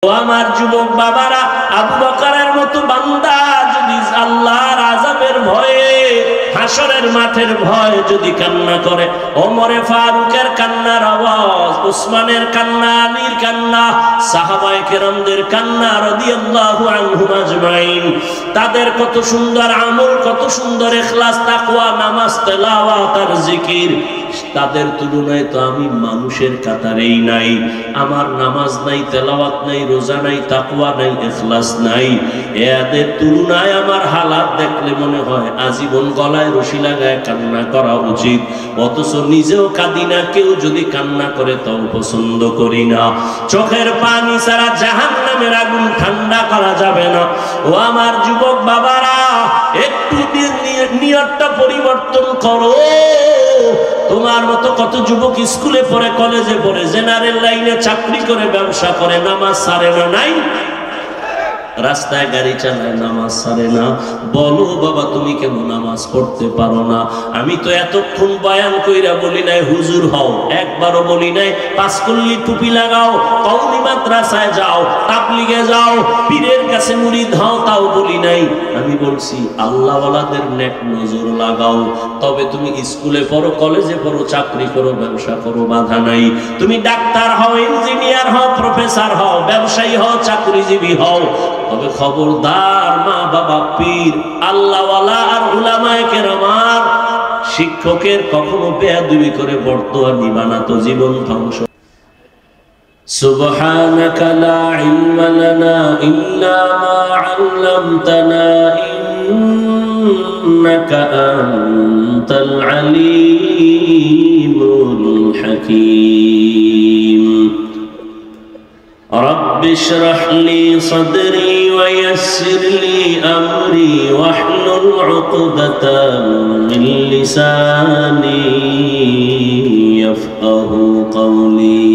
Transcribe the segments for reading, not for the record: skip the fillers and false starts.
ও আমার যুবক বাবারা, আবু বকরের মতো বান্দা যদি আল্লাহর আযাবের ভয়ে, হাসরের মাঠের ভয় যদি কান্না করে, ওমরে ফারুকের কান্নার আওয়াজ, উসমানের কান্না, আলীর কান্না, সাহাবায়ে কেরামদের কান্না রাদিয়াল্লাহু আনহুম আজমাইন, তাদের কত সুন্দর আমল, কত সুন্দর ইখলাস, তাকওয়া, নামাজ, তেলাওয়াত আর জিকির, তাদের তুলনায় তো আমি মানুষের কাতারেই নাই। আমার নামাজ নাই, তেলাওয়াত নাই, রোজা নাই, তাকওয়া নাই, ইখলাস নাই। এদের তুলনায় আমার হালাত দেখলে মনে হয় আজীবন গলায় রশি লাগায় কান্না করা উচিত। অথচ নিজেও কাঁদি না, কেউ যদি কান্না করে তাও পছন্দ করি না। চোখের পানি ছাড়া জাহান্নামের আগুন ঠান্ডা করা যাবে না। ও আমার যুবক বাবারা, একটু নিয়তটা পরিবর্তন করো। তোমার মতো কত যুবক স্কুলে পড়ে, কলেজে পড়ে, জেনারেল লাইনে চাকরি করে, ব্যবসা করে, নামাজ ছাড়ে না? নাই? রাস্তায় গাড়ি চালায়, নামাজ ছাড়ে না। বলো বাবা, তুমি কেন নামাজ পড়তে পারো না? আমি তো এতক্ষণ বয়ান কইরা বলি নাই হুজুর হও, একবারও বলি নাই পাঁচকল্লি টুপি লাগাও, কওমি মাদ্রাসায় যাও, তাবলিগে যাও, পীরের কাছে মুরিদ হও, তাও বলি নাই। আমি বলছি আল্লাহওয়ালাদের নেক নজর লাগাও। তবে তুমি স্কুলে পড়ো, কলেজে পড়ো, চাকরি করো, ব্যবসা করো, বাধা নাই। তুমি ডাক্তার হও, ইঞ্জিনিয়ার হও, প্রফেসর হও, ব্যবসায়ী হও, চাকরিজীবী হও, তবে খবরদার মা বাবা, পীর, আল্লাহওয়ালা আর উলামায়ে কেরাম, শিক্ষকের কখনো বেয়াদবি করে বর্তোয়া নিবা না, তো জীবন ধ্বংস। সুবহানাকা লা ইলমা লানা ইল্লা মা আল্লামতানা ইন্নাকা আনতাল আলিমুল হাকীম। رب اشرح لي صدري ويسر لي أمري واحلل عقدة من لساني يفقه قولي।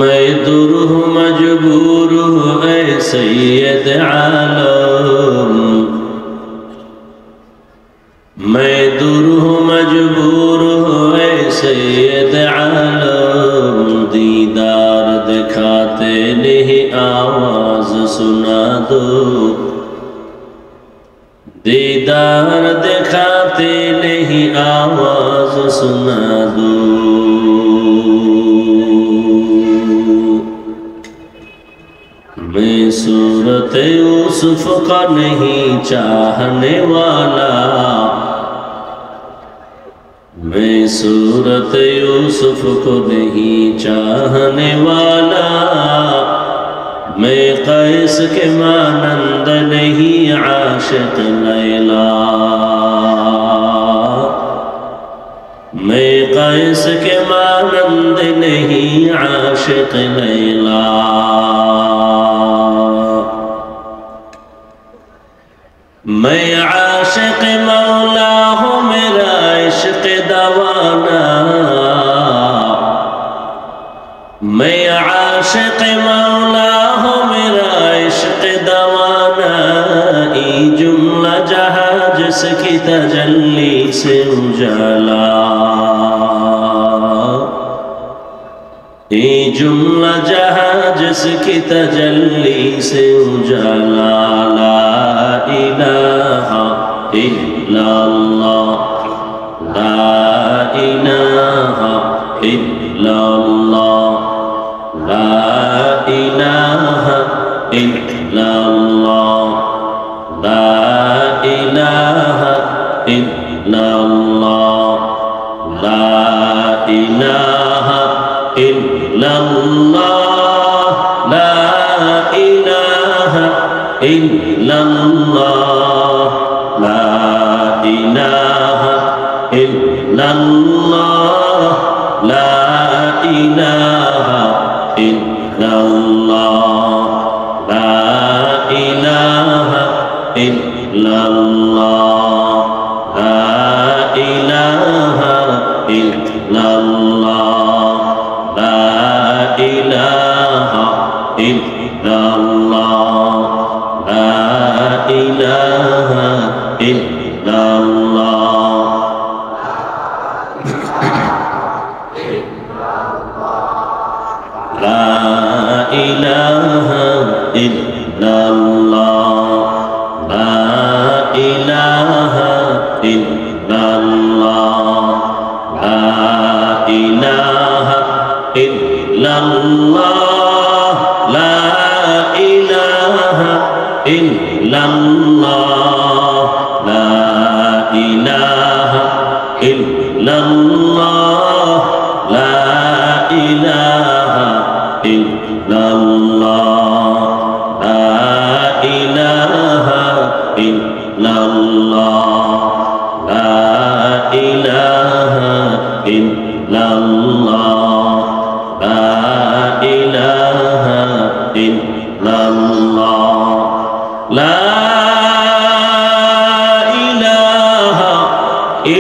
मैं दूर हूँ, मजबूर हूँ, ऐ सैयद आलम। मैं दूर हूँ, मजबूर हूँ, ऐ सैयद आलम। दीदार दिखाते नहीं, आवाज सुना दो। दीदार दिखाते नहीं, आवाज सुना दो। मैं सूरत यूसुफ का नहीं चाहने वाला, मैं सूरत यूसुफ को नहीं चाहने वाला। मैं कैस के मानंद नहीं, आशिक लैला। मैं कैस के मानंद नहीं, आशिक लैला। मैं आशिक मौला हूँ, मेरा इश्क दवाना। मैं आशिक मौला हूँ, मेरा इश्क दवाना। ई जुमला जहाँ जिसकी तजल्ली से उजाला, ये जुमला जहाँ जिसकी तजल्ली से उजाला। ला इलाहा इल्लल्लाह, ला इलाहा इल्लल्लाह, ला इलाहा इल्लल्लाह, ला इलाहा इल्लल्लाह, ला इलाहा इल्लल्लाह, ला इलाहा इल्लल्लाह, ला इलाहा इल्लल्लाह, ला इलाहा इल्लल्लाह, ला इलाहा इल्लल्लाह, ला इलाहा इल्लल्लाह, ला इलाहा इल्लल्लाह, ला इलाहा इल्लल्लाह। লা ইলাহা ইল্লাল্লাহ লা ইলাহা ইল্লাল্লাহ লা ইলাহা ইল্লাল্লাহ লা ইলাহা ইল্লাল্লাহ লা ইলাহা ইল্লাল্লাহ লা ইলাহা ইল্লাল্লাহ লা ইলাহা ইল্লাল্লাহ লা ইলাহা ইল্লাল্লাহ লা ইলাহা ইল্লাল্লাহ লা ইলাহা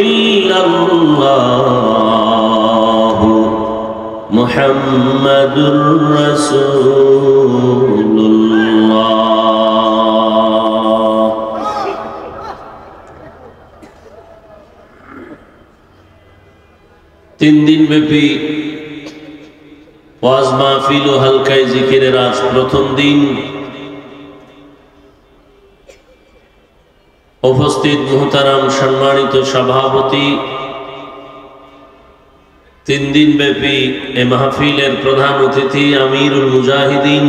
ইল্লাল্লাহু মুহাম্মাদুর রাসূলুল্লাহ। 3 দিন ব্যাপী ওয়াজ মাহফিল ও হালকায় জিকিরের আজ প্রথম দিন। উপস্থিত মুহতারাম সম্মানিত সভাপতি, 3 দিন ব্যাপী এ মাহফিলের প্রধান অতিথি আমিরুল মুজাহিদিন,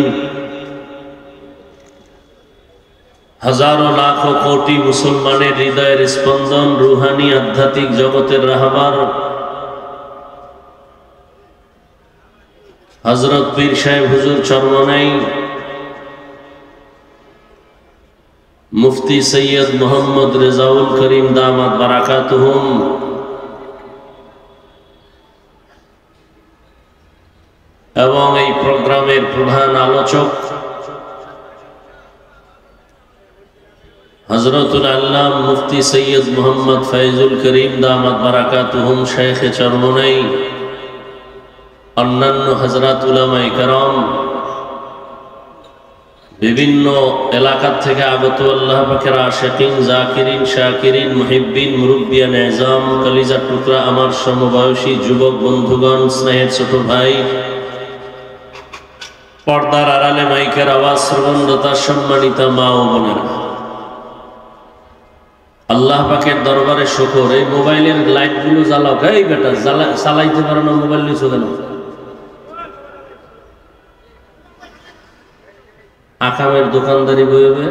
হাজারো লাখো কোটি মুসলমানের হৃদয়ের স্পন্দন, রুহানি আধ্যাত্মিক জগতের রাহবার হযরত পীর সাহেব হুজুর চরমনাই, মুফতি সৈয়দ মোহাম্মদ রেজাউল করিম দামাত বারাকাতুহুম, এবং এই প্রোগ্রামের প্রধান আলোচক হযরতুল আল্লাম মুফতি সৈয়দ মোহাম্মদ ফয়জুল করিম দামাত বারাকাতুহুম শেখে চরমনাই, অন্যান্য হযরত উলামায়ে কেরাম, বিভিন্ন এলাকা থেকে আগত আল্লাহ পাকের আশিকিন, জাকিরিন, শাকিরিন, মুহিব্বিন, মুরব্বিয়ান এজাম, কলিজার টুকরা আমার সমবয়সী যুবক বন্ধুগণ, স্নেহের ছোট ভাই, পর্দার আড়ালে মাইকের আওয়াজ শ্রবণরতা সম্মানিতা মা ও বোনেরা, আল্লাহ পাকের দরবারে শুকর। এই মোবাইলের লাইটগুলো জ্বালাও। এই বেটা চালাইতে পারো না, মোবাইল নিছো কেন? আকামের দোকানদারি বইবে।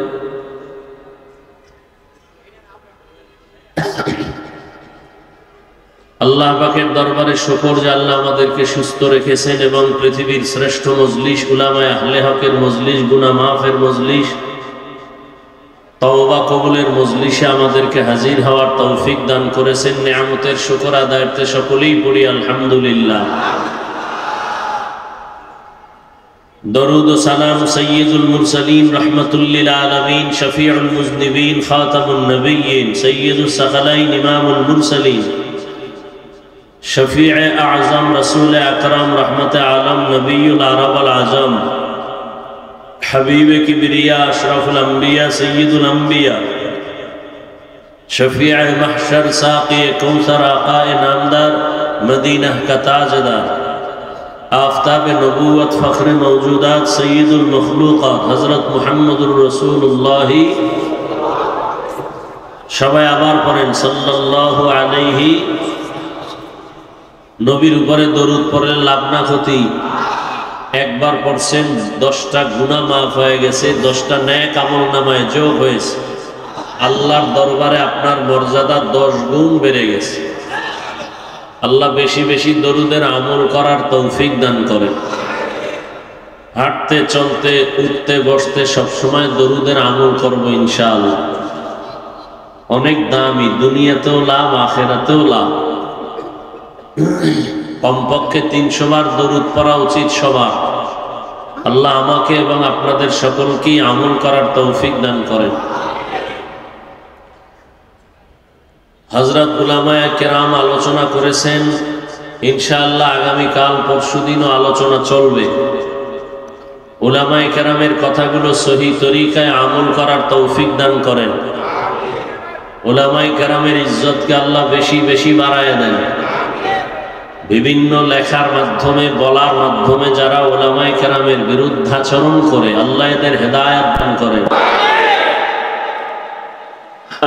আল্লাহ পাকের দরবারে শুকর যে আল্লাহ আমাদেরকে সুস্থ রেখেছেন এবং পৃথিবীর শ্রেষ্ঠ মজলিস, উলামায়ে আহলে হকের মজলিস, গুনাহ মাফের মজলিস, তওবা কবুলের মজলিসে আমাদেরকে হাজির হওয়ার তৌফিক দান করেছেন। নিয়ামতের শুকর আদায়ার্থে সকলেই পড়ি আলহামদুলিল্লাহ। দরুদ ও সালাম সৈয়দুল মুরসালিন রাহমাতুল লিল আলামিন, শফিউল মুজনিবিন, খাতামুন নবিয়্যিন, সৈয়দুস সাকালাইন, ইমামুল মুরসালিন, শফিয়ে আযম, রাসূল আকরাম, রহমতে আলম, নবিয়ুল আরব আল আজম, হাবিবে কিবরিয়া, আশরাফুল আম্বিয়া, সৈয়দুল আম্বিয়া, শফিয়ে মাহশর, সাকি কৌসর, আকায়ে নামদার, মদিনা কা তাজদার, आफताब नबूवत फ़ख्र मौजूदात, सय्यदुल मखलूक़ात, हज़रत मुहम्मदुर रसूलुल्लाह। সবাই আবার পড়েন সাল্লাল্লাহু আলাইহি। নবীর উপরে দরুদ পড়লে লাভ না ক্ষতি? একবার পড়ছেন 10টা গুনাহ মাফ হয়ে গেছে, 10টা নেক আমল নামায় যোগ হয়েছে। আল্লাহর দরবারে আপনার মর্যাদা 10 গুণ বেড়ে গেছে। আল্লাহ বেশি বেশি দরুদের আমল করার তৌফিক দান করেন। হাঁটতে চলতে উঠতে বসতে সবসময় দরুদের আমল করবো ইনশাআল্লাহ। অনেক দামি, দুনিয়াতেও লাভ, আখেরাতেও লাভ। কমপক্ষে 300 বার দরুদ পড়া উচিত সবার। আল্লাহ আমাকে এবং আপনাদের সকলকেই আমল করার তৌফিক দান করেন। হযরত উলামায়ে কেরাম আলোচনা করেছেন, ইনশাআল্লাহ আগামীকাল পরশুদিনও আলোচনা চলবে। উলামায়ে কেরামের কথাগুলো সহি তরিকায় আমল করার তৌফিক দান করেন। উলামায়ে কেরামের ইজ্জতকে আল্লাহ বেশি বেশি বাড়ায় দেন। বিভিন্ন লেখার মাধ্যমে, বলার মাধ্যমে যারা উলামায়ে কেরামের বিরুদ্ধাচরণ করে, আল্লাহ এদের হেদায়েত দান করেন।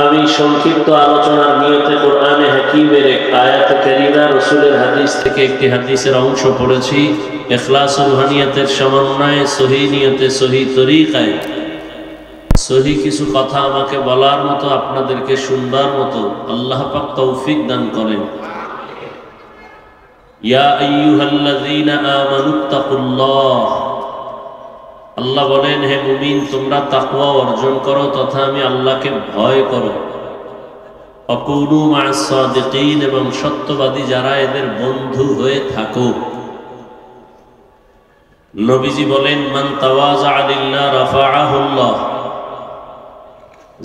আমি সংক্ষিপ্ত আলোচনার নিয়তে কোরআনে হাকিমের এক আয়াতে কারিমা, রাসূলের হাদিস থেকে একটি হাদিসের অংশ পড়েছি। ইখলাস ও রুহানিয়াতের সমন্বয়ে সহিহ নিয়তে সহিহ তরিকায় সহিহ কিছু কথা আমাকে বলার মতো, আপনাদেরকে শুনবার মতো আল্লাহ পাক তৌফিক দান করেন। ইয়া আইয়ুহাল্লাযীনা আমানুত্তাকুল্লাহ, আল্লাহ বলেন, হে মুমিন, তোমরা তাকওয়া অর্জন করো তথা আমি আল্লাহকে ভয় করো। ওয়াকুনু মা'আস সাদিকিন, এবং সত্যবাদী যারা এদের বন্ধু হয়ে থাকো। নবীজি বলেন, মান তাওয়াযা লিল্লাহ রাফা'আহুল্লাহ,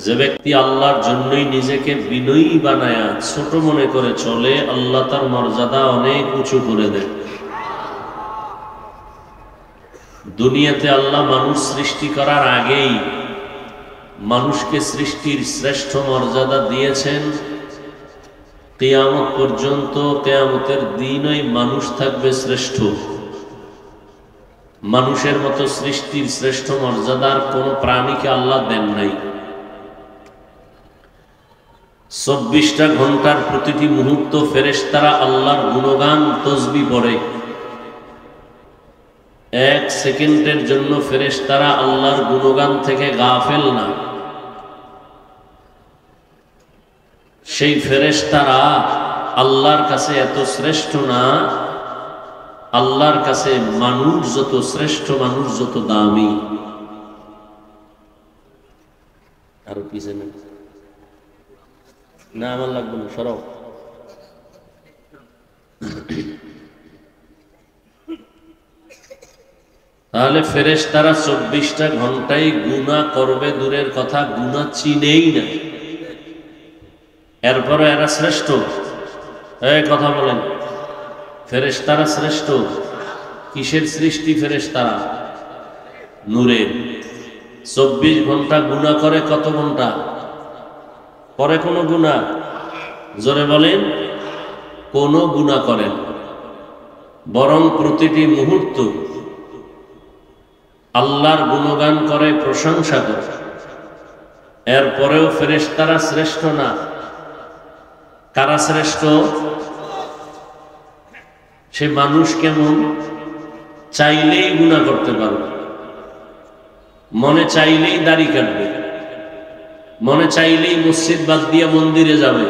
যে ব্যক্তি আল্লাহর জন্যই নিজেকে বিনয়ী বানায়া ছোট মনে করে চলে, আল্লাহ তার মর্যাদা অনেক উঁচু করে দেন। দুনিয়াতে আল্লাহ মানুষ সৃষ্টি করার আগেই মানুষকে সৃষ্টির শ্রেষ্ঠ মর্যাদা দিয়েছেন। কিয়ামত পর্যন্ত, কিয়ামতের দিনই মানুষ থাকবে শ্রেষ্ঠ। মানুষের মতো সৃষ্টির শ্রেষ্ঠ মর্যাদার কোন প্রাণীকে আল্লাহ দেন নাই। 24টা ঘন্টার প্রতিটি মুহূর্ত ফেরেশতারা আল্লাহর গুণগান তসবিহ পড়ে। 1 সেকেন্ডের জন্য ফেরেশতারা আল্লাহর গুণগান থেকে গাফেল না। সেই ফেরেশতারা আল্লাহর কাছে এত শ্রেষ্ঠ না, আল্লাহর কাছে মানুষ যত শ্রেষ্ঠ, মানুষ যত দামি। আরো পিছনে না, আমার লাগবে না, সরাও। তাহলে ফেরেশতারা 24টা ঘন্টায় গুনাহ করবে দূরের কথা, গুনাহ চিনেই না। এরপরে এরা শ্রেষ্ঠ। এই কথা বলেন, ফেরেশতারা শ্রেষ্ঠ। কিসের সৃষ্টি ফেরেশতারা? নূরের। 24 ঘন্টা গুনাহ করে, কত ঘন্টা করে কোন গুনাহ? জোরে বলেন, কোন গুনাহ করেন, বরং প্রতিটি মুহূর্ত আল্লাহর গুণগান করে, প্রশংসা করে। এরপরেও ফেরেশতারা শ্রেষ্ঠ না। কারা শ্রেষ্ঠ? সে মানুষ কেমন? চাইলেই গুনাহ করতে পারবে, মনে চাইলেই দাড়ি কাটবে, মনে চাইলেই মসজিদ বাদ দিয়ে মন্দিরে যাবে,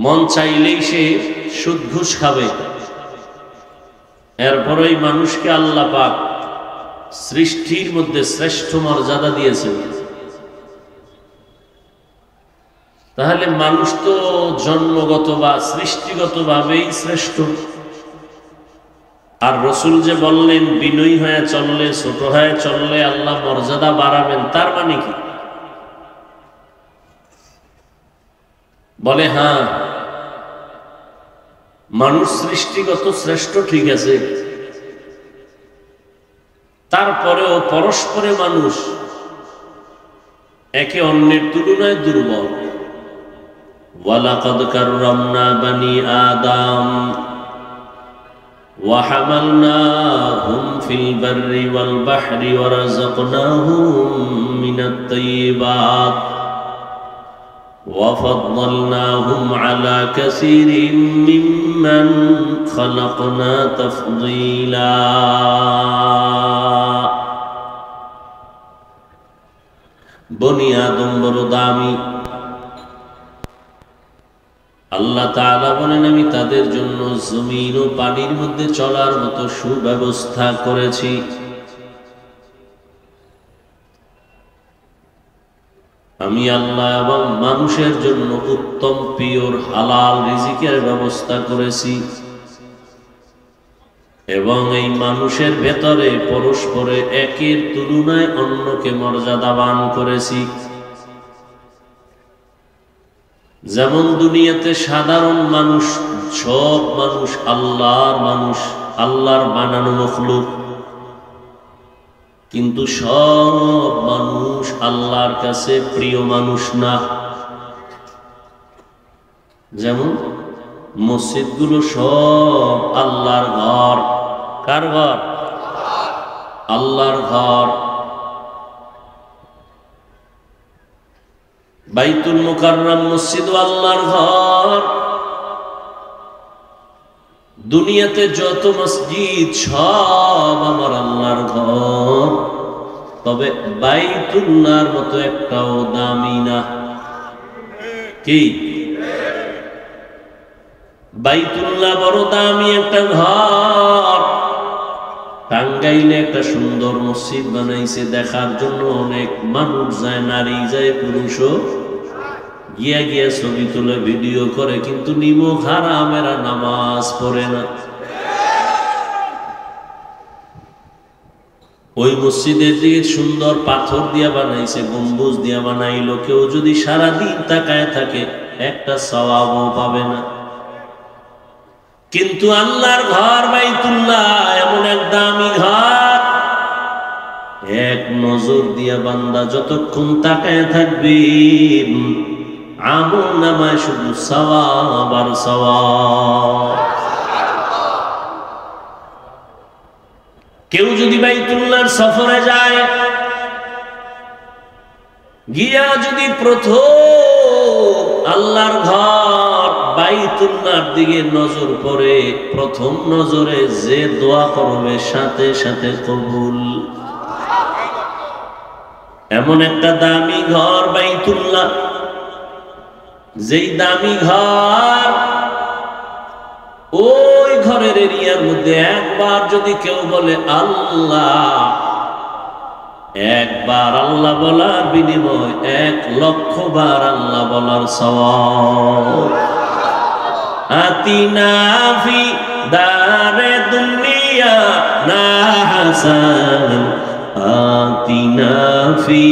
মন চাইলেই সে সুদ ঘুষ খাবে। এরপরেই মানুষকে আল্লাহ পাক সৃষ্টির মধ্যে শ্রেষ্ঠ মর্যাদা দিয়েছেন। তাহলে মানুষ তো জন্মগত বা সৃষ্টিগত ভাবেই শ্রেষ্ঠ। আর রসুল যে বললেন, বিনয়ী হয়ে চললে, ছোট হয়ে চললে আল্লাহ মর্যাদা বাড়াবেন, তার মানে কি? বলে হ্যাঁ, মানুষ সৃষ্টিগত শ্রেষ্ঠ, ঠিক আছে, তারপরেও পরস্পরে মানুষ একে অন্যের তুলনায় দুর্বল। ওয়ালাকাদ কাররামনা বানি আদম ওয়া হামালনাহুম ফিল বাররি ওয়াল বাহরি ওয়া রাযাকনাহুম মিনাত তাইয়্যিবাত ওয়া ফাদ্দালনাহুম আলা কাসীরিন মিম্মান খালাকনা তাফদীলা। বনি আদম বড় দামি। আল্লাহ তাআলা বলেন, আমি তাদের জন্য জমিন ও পানির মধ্যে চলার মতো সুব্যবস্থা করেছি। আমি আল্লাহ এবং মানুষের জন্য উত্তম পিওর হালাল রিজিকের ব্যবস্থা করেছি, এবং এই মানুষের ভেতরে পরস্পরে একের তুলনায় অন্যকে মর্যাদাবান করেছি। যেমন দুনিয়াতে সাধারণ মানুষ, সব মানুষ আল্লাহর মানুষ, আল্লাহর বানানো মখলুক, কিন্তু সব মানুষ আল্লাহর কাছে প্রিয় মানুষ না। যেমন মসজিদগুলো সব আল্লাহর ঘর। কার ঘর? আল্লাহর ঘর। বাইতুল মুকাররম মসজিদ আল্লাহর ঘর। দুনিয়াতে যত মসজিদ সব আমার আল্লাহর ঘর, তবে বাইতুল্লাহর মতো একটাও দামি না। কি? বাইতুল্লাহ বড় দামি একটা ঘর। টাঙ্গাইলে একটা সুন্দর মসজিদ বানাইছে, দেখার জন্য অনেক মানুষ যায়, নারী যায়, পুরুষও গিয়া গিয়া ছবি তুলে ভিডিও করে, কিন্তু নিমক হারামেরা নামাজ পড়ে না। ওই মসজিদের দিকে সুন্দর পাথর দিয়া বানাইছে, গম্বুজ দিয়া বানাইলো, কেউ যদি সারাদিন তাকায় থাকে একটা সওয়াবও পাবে না। কিন্তু আল্লাহর ঘর বাইতুল্লাহ এমন এক দামি ঘর, এক নজর দিয়া বান্দা যতক্ষণ তাকায় থাকবে আমল নামায় শুধু সওয়াব আর সওয়াব। কেউ যদি বাইতুল্লাহর সফরে যায়, গিয়া যদি প্রথম আল্লাহর ঘর বাইতুল্লাহর দিকে নজর পড়ে, প্রথম নজরে যে দোয়া করবে সাথে সাথে কবুল। এমন একটা দামি ঘর বাইতুল্লাহ, যেই দামি ঘর, ওই ঘরের এরিয়ার মধ্যে একবার যদি কেউ বলে আল্লাহ, একবার আল্লাহ বলার বিনিময় 1,00,000 বার আল্লাহ বলার সওয়াব। আতিনা ফি দারে দুনিয়া না হাসান, আতিনা ফি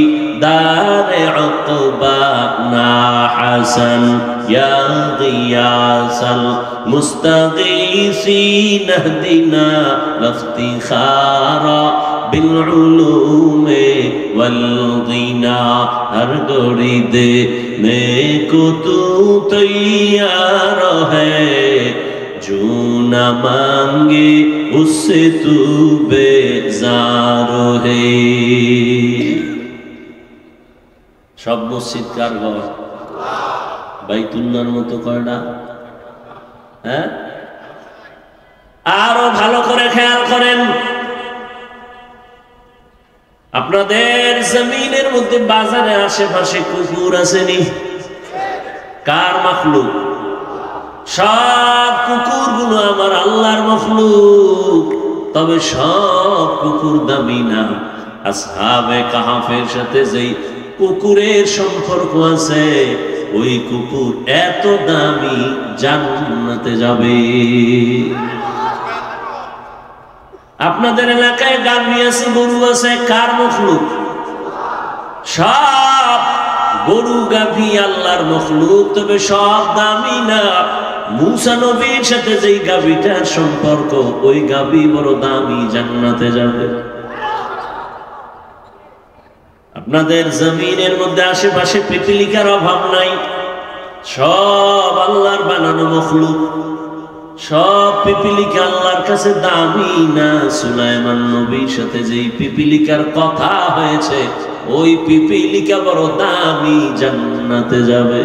দারে উকবা না হাসান, ইয়া গিয়াসাল মুস্তাগীসিন ইহদিনা লিফতিখারা বিল উলুমে ওয়াল গিনা। হর গড়ি দে মে কো তু তৈয়ার হ্যায়, जो न मांगे उससे तू बेजार है। সব মসজিদ কার ঘর? বাইতুল্লাহর মতো কয়টা? হ্যাঁ, আরো ভালো করে খেয়াল করেন, আপনাদের জমিনের মধ্যে বাজারে আশেপাশে কুকুর আসেনি? কার মাখলুক? সব কুকুরগুলো আমার আল্লাহর মাখলুক, তবে সব কুকুর দামি না। আসহাবে কাহাফের সাথে যেই কুকুরের সম্পর্ক আছে, ওই কুকুর এত দামি, জান্নাতে যাবে। আপনাদের এলাকায় গাভী আছে, গরু আছে, কার মাখলুক? সব গরু গাভী আল্লাহর মাখলুক, তবে সব দামি না। মূসা নবীর সাথে যেই গাভীটার সম্পর্ক, ওই গাভী বড় দামি, জান্নাতে যাবে। আপনাদের জমিনের মধ্যে আশেপাশে পিপিলিকার অভাব নাই, সব আল্লাহর বানানো মাখলুক, সব পিপিলিকা আল্লাহর কাছে দামি না। সুলাইমান নবীর সাথে যেই পিপিলিকার কথা হয়েছে, ওই পিপিলিকা বড় দামি, জান্নাতে যাবে।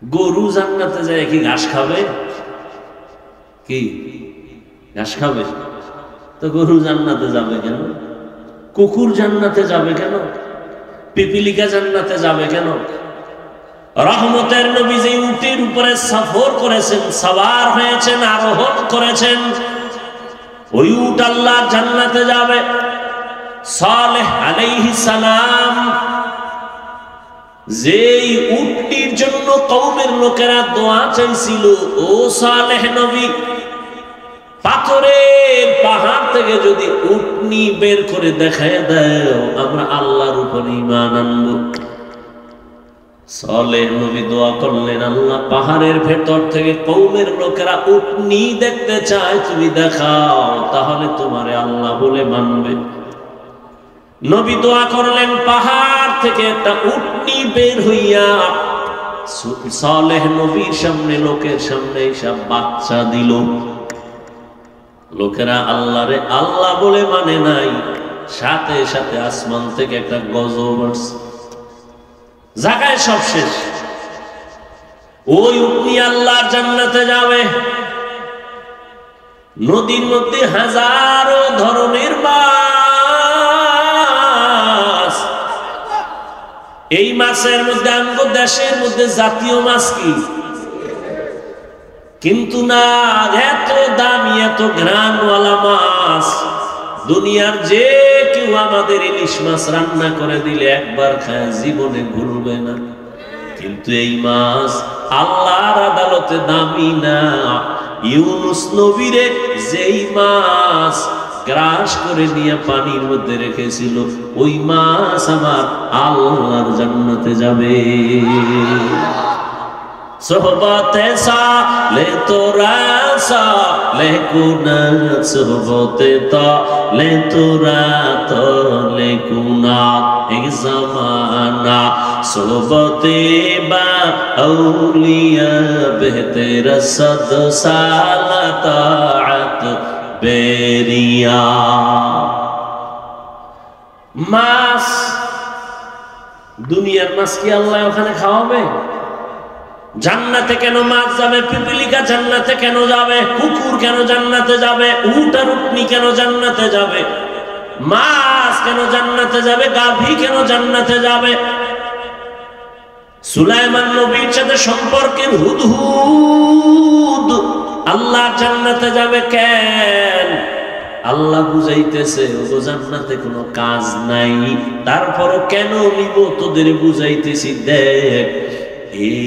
গরু জান্নাতে যায় কি ঘাস খাবে? কি ঘাস খাবে? তো গরু জান্নাতে যাবে কেন? কুকুর জান্নাতে যাবে কেন? পিপিলিকা জান্নাতে যাবে কেন? রহমতের নবী যে উটের উপরে সফর করেছেন, সওয়ার হয়েছেন, আরোহণ করেছেন, ওই উট আল্লাহ জান্নাতে যাবে। সালেহ আলাইহিস সালাম যেই উটটির জন্য কওমের লোকেরা দোয়া চাইছিল, ও সালেহ নবী, পাথরের পাহাড় থেকে যদি উটনি বের করে দেখায় দাও, আমরা আল্লাহর উপর ঈমান আনবো। সালেহ নবী দোয়া করলেন, আল্লাহ পাহাড়ের ভেতর থেকে কওমের লোকেরা উটনি দেখতে চায়, তুমি দেখাও, তাহলে তোমারে আল্লাহ বলে মানবে। নবী দোয়া করলেন, পাহাড় থেকে একটা উটনি বের হইয়া সালেহ নবীর সামনে, লোকের সামনে সব বাচ্চা দিল। লোকেরা আল্লাহরে আল্লাহ বলে মানে নাই, সাথে সাথে আসমান থেকে একটা গজব আসছে, জায়গায় সব শেষ। ওই উটনি আল্লাহর জান্নাতে যাবে। নদীর মধ্যে হাজারো ধরনের মাছ। এই মাছের মধ্যে আমগো দেশের মধ্যে জাতীয় মাছ কি, কিন্তু না, এত দামি এত ঘ্রাণওয়ালা মাছ দুনিয়ার যে কেউ আমাদের ইলিশ মাছ রান্না করে দিলে একবার খায় জীবনে ভুলবে না। কিন্তু এই মাছ আল্লাহর আদালতে দামি না। ইউনুস নবীরে যেই মাছ গ্রাস করে নিয়ে পানির মধ্যে রেখেছিল, ওই মাছ আমার আল্লাহর জান্নাতে যাবে। সোহবতে সালে তোরা সালে কুনাত, সোহবতে তালে তোরা তালে কুনাত। এক জামানা সোহবতে বা আউলিয়া বেহতের সদ সালাতাত বেরিয়া। মাছ, দুনিয়ার মাছ কি আল্লাহ ওখানে খাওয়াবে? জান্নাতে কেন মাছ যাবে? পিপিলিকা জান্নাতে কেন যাবে? কুকুর কেন জান্নাতে যাবে? উট আর উটনি কেন জান্নাতে যাবে? মাছ কেন জান্নাতে যাবে? গাভী কেন জান্নাতে যাবে? সুলাইমান নবীর সাথে সম্পর্কের হুদহুদ আল্লাহ জান্নাতে যাবে কেন? আল্লাহ বুঝাইতেছে ও জান্নাতে কোনো কাজ নাই, তারপরও কেন নিব তোদের বুঝাইতেছি। দেখ, এই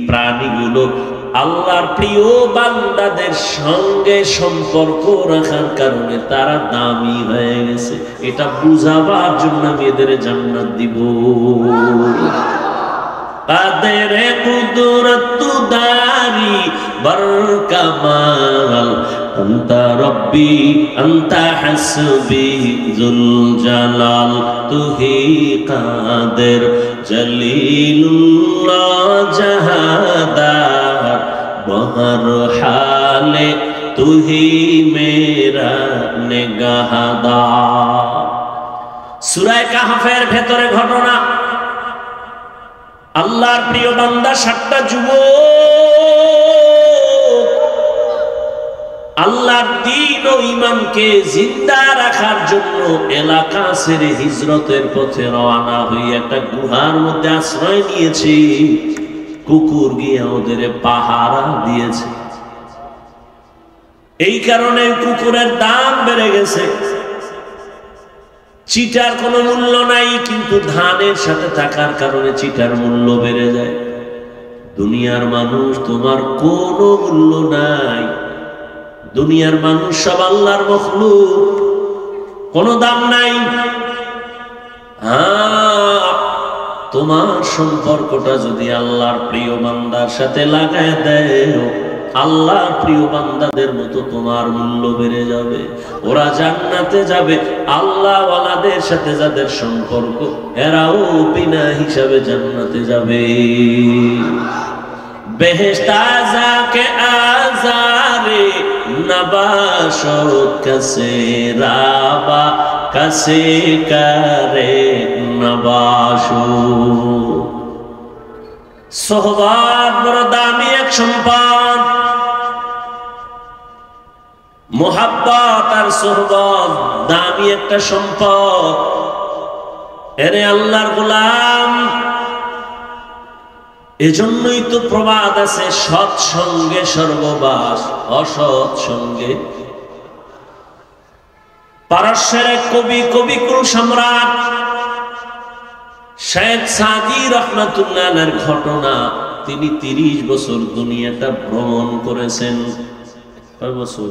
প্রাণীগুলো আল্লাহর প্রিয় বান্দাদের সঙ্গে সম্পর্ক রাখার কারণে তারা দামি হয়ে গেছে। এটা বুঝাবার জন্য আমি এদের জান্নাত দিব। কাদের কুদরত দারি বরকামাল, আন্তা রব্বি আন্তা হাসবি যুল জালাল, তুহি কাদের জলিলুল্লাহ জাহাদার, বহর হালে তুহি মেরা নিগাহদার। সূরা কাহফের ভেতরে ঘটনা, আল্লাহর প্রিয় বান্দা 7টা যুবক আল্লাহর দ্বীন ও ঈমানকে জিন্দা রাখার জন্য এলাকা ছেড়ে হিজরতের পথে রওনা হয়ে একটা গুহার মধ্যে আশ্রয় নিয়েছে। কুকুর গিয়ে ওদের পাহারা দিয়েছে। এই কারণে কুকুরের দাম বেড়ে গেছে। চিটার কোনো মূল্য নাই, কিন্তু ধানের সাথে থাকার কারণে চিটার মূল্য বেড়ে যায়। দুনিয়ার মানুষ, তোমার কোনো মূল্য নাই। দুনিয়ার মানুষ সব আল্লাহর মখলুক, কোনো দাম নাই। তোমার সম্পর্কটা যদি আল্লাহর প্রিয় বান্দার সাথে লাগায় দেয়, আল্লাহর প্রিয় বান্দাদের মতো তোমার মূল্য বেড়ে যাবে। ওরা জান্নাতে যাবে। আল্লাহ ওয়ালাদের সাথে যাদের সম্পর্ক, এরাও বিনা হিসাবে জান্নাতে যাবে। বেহেশত আযাকে আযারে নবাশত কাসে রাবা কাসে করে নবাশু। সোহবত বড় দামি এক সম্পদ। মোহাব্বত আর সোহবত দামি একটা সম্পদ। এরে আল্লাহর গোলাম, এজন্যই তো প্রবাদ আছে, সৎসঙ্গে স্বর্গবাস, অসৎ সঙ্গে। পারস্যের এক কবি, কবিকুল সম্রাট শেখ সাদি রহমাতুল্লাহ আলাইহির ঘটনা। তিনি 30 বছর দুনিয়াটা ভ্রমণ করেছেন। কয় বছর?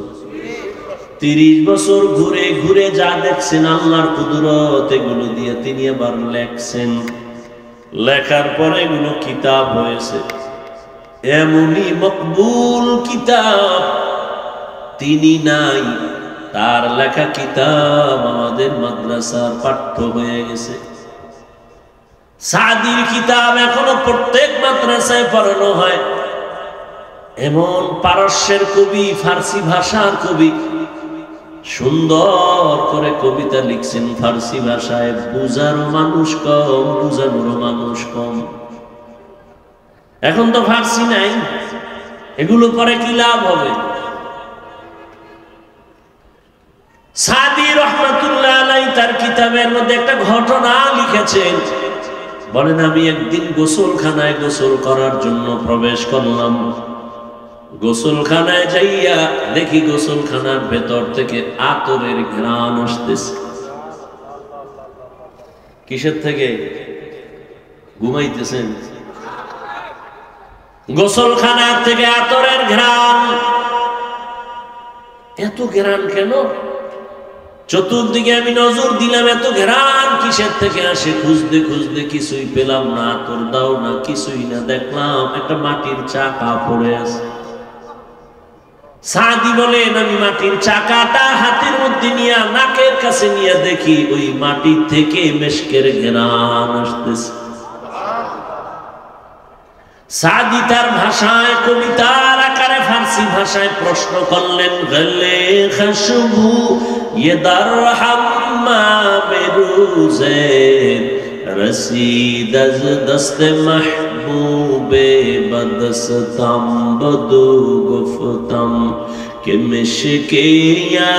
30 বছর ঘুরে ঘুরে যা দেখছেন আল্লাহর কুদরত, এগুলো দিয়ে তিনি আবার লেখছেন। লেখার পরে এগুলো কিতাব হয়েছে। এমনই মকবুল কিতাব তিনি নাই, তার লেখা কিতাব আমাদের মাদ্রাসার পাঠ্য হয়ে গেছে। সাদির কিতাব এখনো প্রত্যেক মাদ্রাসায় পড়ানো হয়। এমন পারস্যের কবি, ফার্সি ভাষার কবি, সুন্দর করে কবিতা লিখছেন ফার্সি ভাষায়। বুঝারও মানুষ কম, বুঝানোরও মানুষ কম। এখন তো ফার্সি নাই, এগুলো পরে কি লাভ হবে? সাদি রহমাতুল্লাহ আলাইহি তার কিতাবের মধ্যে একটা ঘটনা লিখেছেন। বলেন, আমি একদিন গোসলখানায় গোসল করার জন্য প্রবেশ করলাম। গোসলখানায় যাইয়া দেখি গোসলখানার ভেতর থেকে আতরের ঘ্রাণ আসতেছে। কিসের থেকে? ঘুমাইতেছেন? গোসলখানার থেকে আতরের ঘ্রাণ। এত ঘ্রাণ কেন? চতুর্দিকে আমি নজর দিলাম, এত ঘ্রাণ কিসের থেকে আসে? খুঁজতে খুঁজতে কিছুই পেলাম না, আতর দাও না, কিছুই না। দেখলাম একটা মাটির চাকা পড়ে আছে। সাদি বলেন, আমি মাটির চাকাটা হাতের মধ্যে নিয়ে নাকের কাছে নিয়ে দেখি ওই মাটির থেকে মেশকের ঘ্রাণ আসতেছে। সাদি তার ভাষায়, কবিতার আকারে ফার্সি ভাষায় প্রশ্ন করলেন, গলে খুশবু ये दरहम बेरूज़े रसीद अज़ दस्त महबूबे बदस्तम बदू गुफ्तम के मिश्के या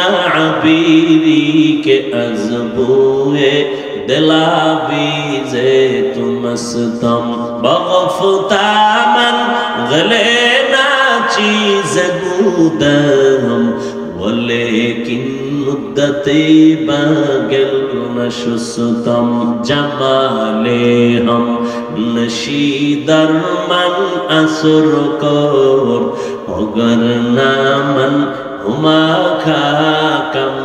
अबीरी के अज़बुए दिलाबीज़े तुमस्तम बगफ्ता मन गले ना चीज़ बूदम वलेकिन मुद्दते बागल नशुस्तम जमाले हम नशीदर मन असुर कोर अगर नामन हुमा खाकम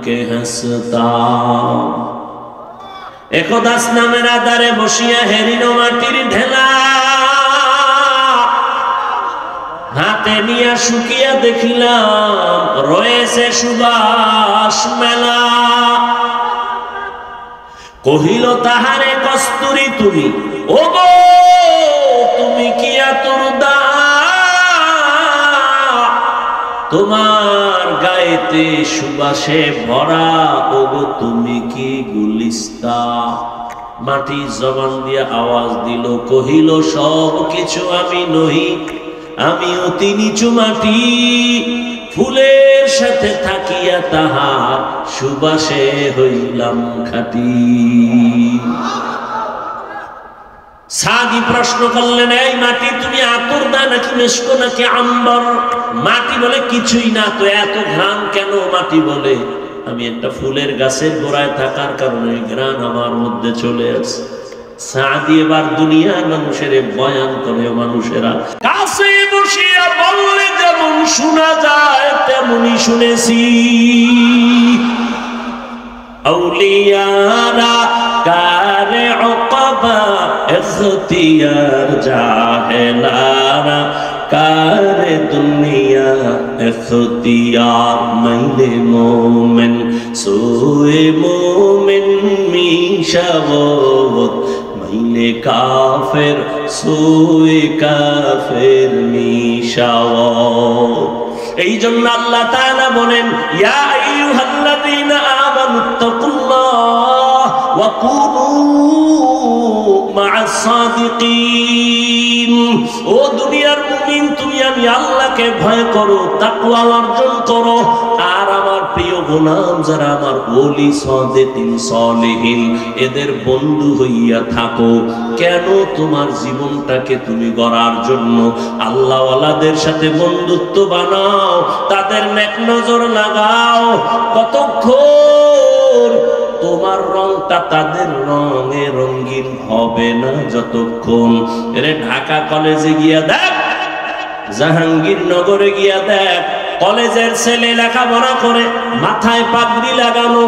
के हंसता। একদাস নামের আধারে বসিয়া হেরিনো মাটির ঢেলা হাতে নিয়া শুকিয়া দেখিলাম রয়েছে সুবাস মেলা। কহিল তাহারে কস্তুরী তুমি, ও গো তুমি কি আতুর দা, তোমার গায়েতে সুবাসে ভরা, ও গো তুমি কি গুলিস্তা। মাটি জবান দিয়া আওয়াজ দিল, কহিল সব কিছু আমি নহি, আমি অতি নিচু মাটি, ফুলের সাথে থাকিয়া তাহার সুবাসে হইলাম খাঁটি। সাদি প্রশ্ন করলেন, এই মাটি তুমি আতর দা নাকি মেশক নাকি আম্বর? মাটি বলে কিছুই না, তো এত ঘ্রাণ কেন? মাটি বলে আমি একটা ফুলের গাছের গোড়ায় থাকার কারণে ঘ্রাণ আমার মধ্যে চলে আসে। সাদি এবার দুনিয়ার মানুষের বয়ান করে, মানুষেরা কাছে বসিয়া বললে যেমন শোনা যায় তেমনই শুনেছি। আউলিয়ারা কারে উকবা ইখতিয়ার, জাহেলারা কারে দুনিয়া ইখতিয়ার। মাইলে মোমেন সোয়ে মোমেন মিশাবত, মাইলে কাফের সোয়ে কাফের মিশাবত। এই জন্য আল্লাহ তাআলা বলেন, ইয়া আইয়ুহাল্লাযীনা আমানুত্তাকুল্লাহ ওয়া কুনু মা'আস সাদিকিন। ও দুনিয়ার মুমিন, তুমি আমি আল্লাহকে ভয় করো, তাকওয়া অর্জন করো, আর আমার প্রিয় গোলাম যারা আমার ওলি সাদিকিন সালেহিন এদের বন্ধু হইয়া থাকো। কেন? তোমার জীবনটাকে তুমি গড়ার জন্য আল্লাহওয়ালাদের সাথে বন্ধুত্ব বানাও, তাদের নেক নজর লাগাও। কতক্ষণ তোমার রংটা তাদের রঙে রঙিন হবে না, যতক্ষণ এর ঢাকা কলেজে গিয়া দেখ, জাহাঙ্গীরনগরে গিয়া দেখ, কলেজের ছেলে লেখাপড়া করে, মাথায় পাগড়ি লাগানো,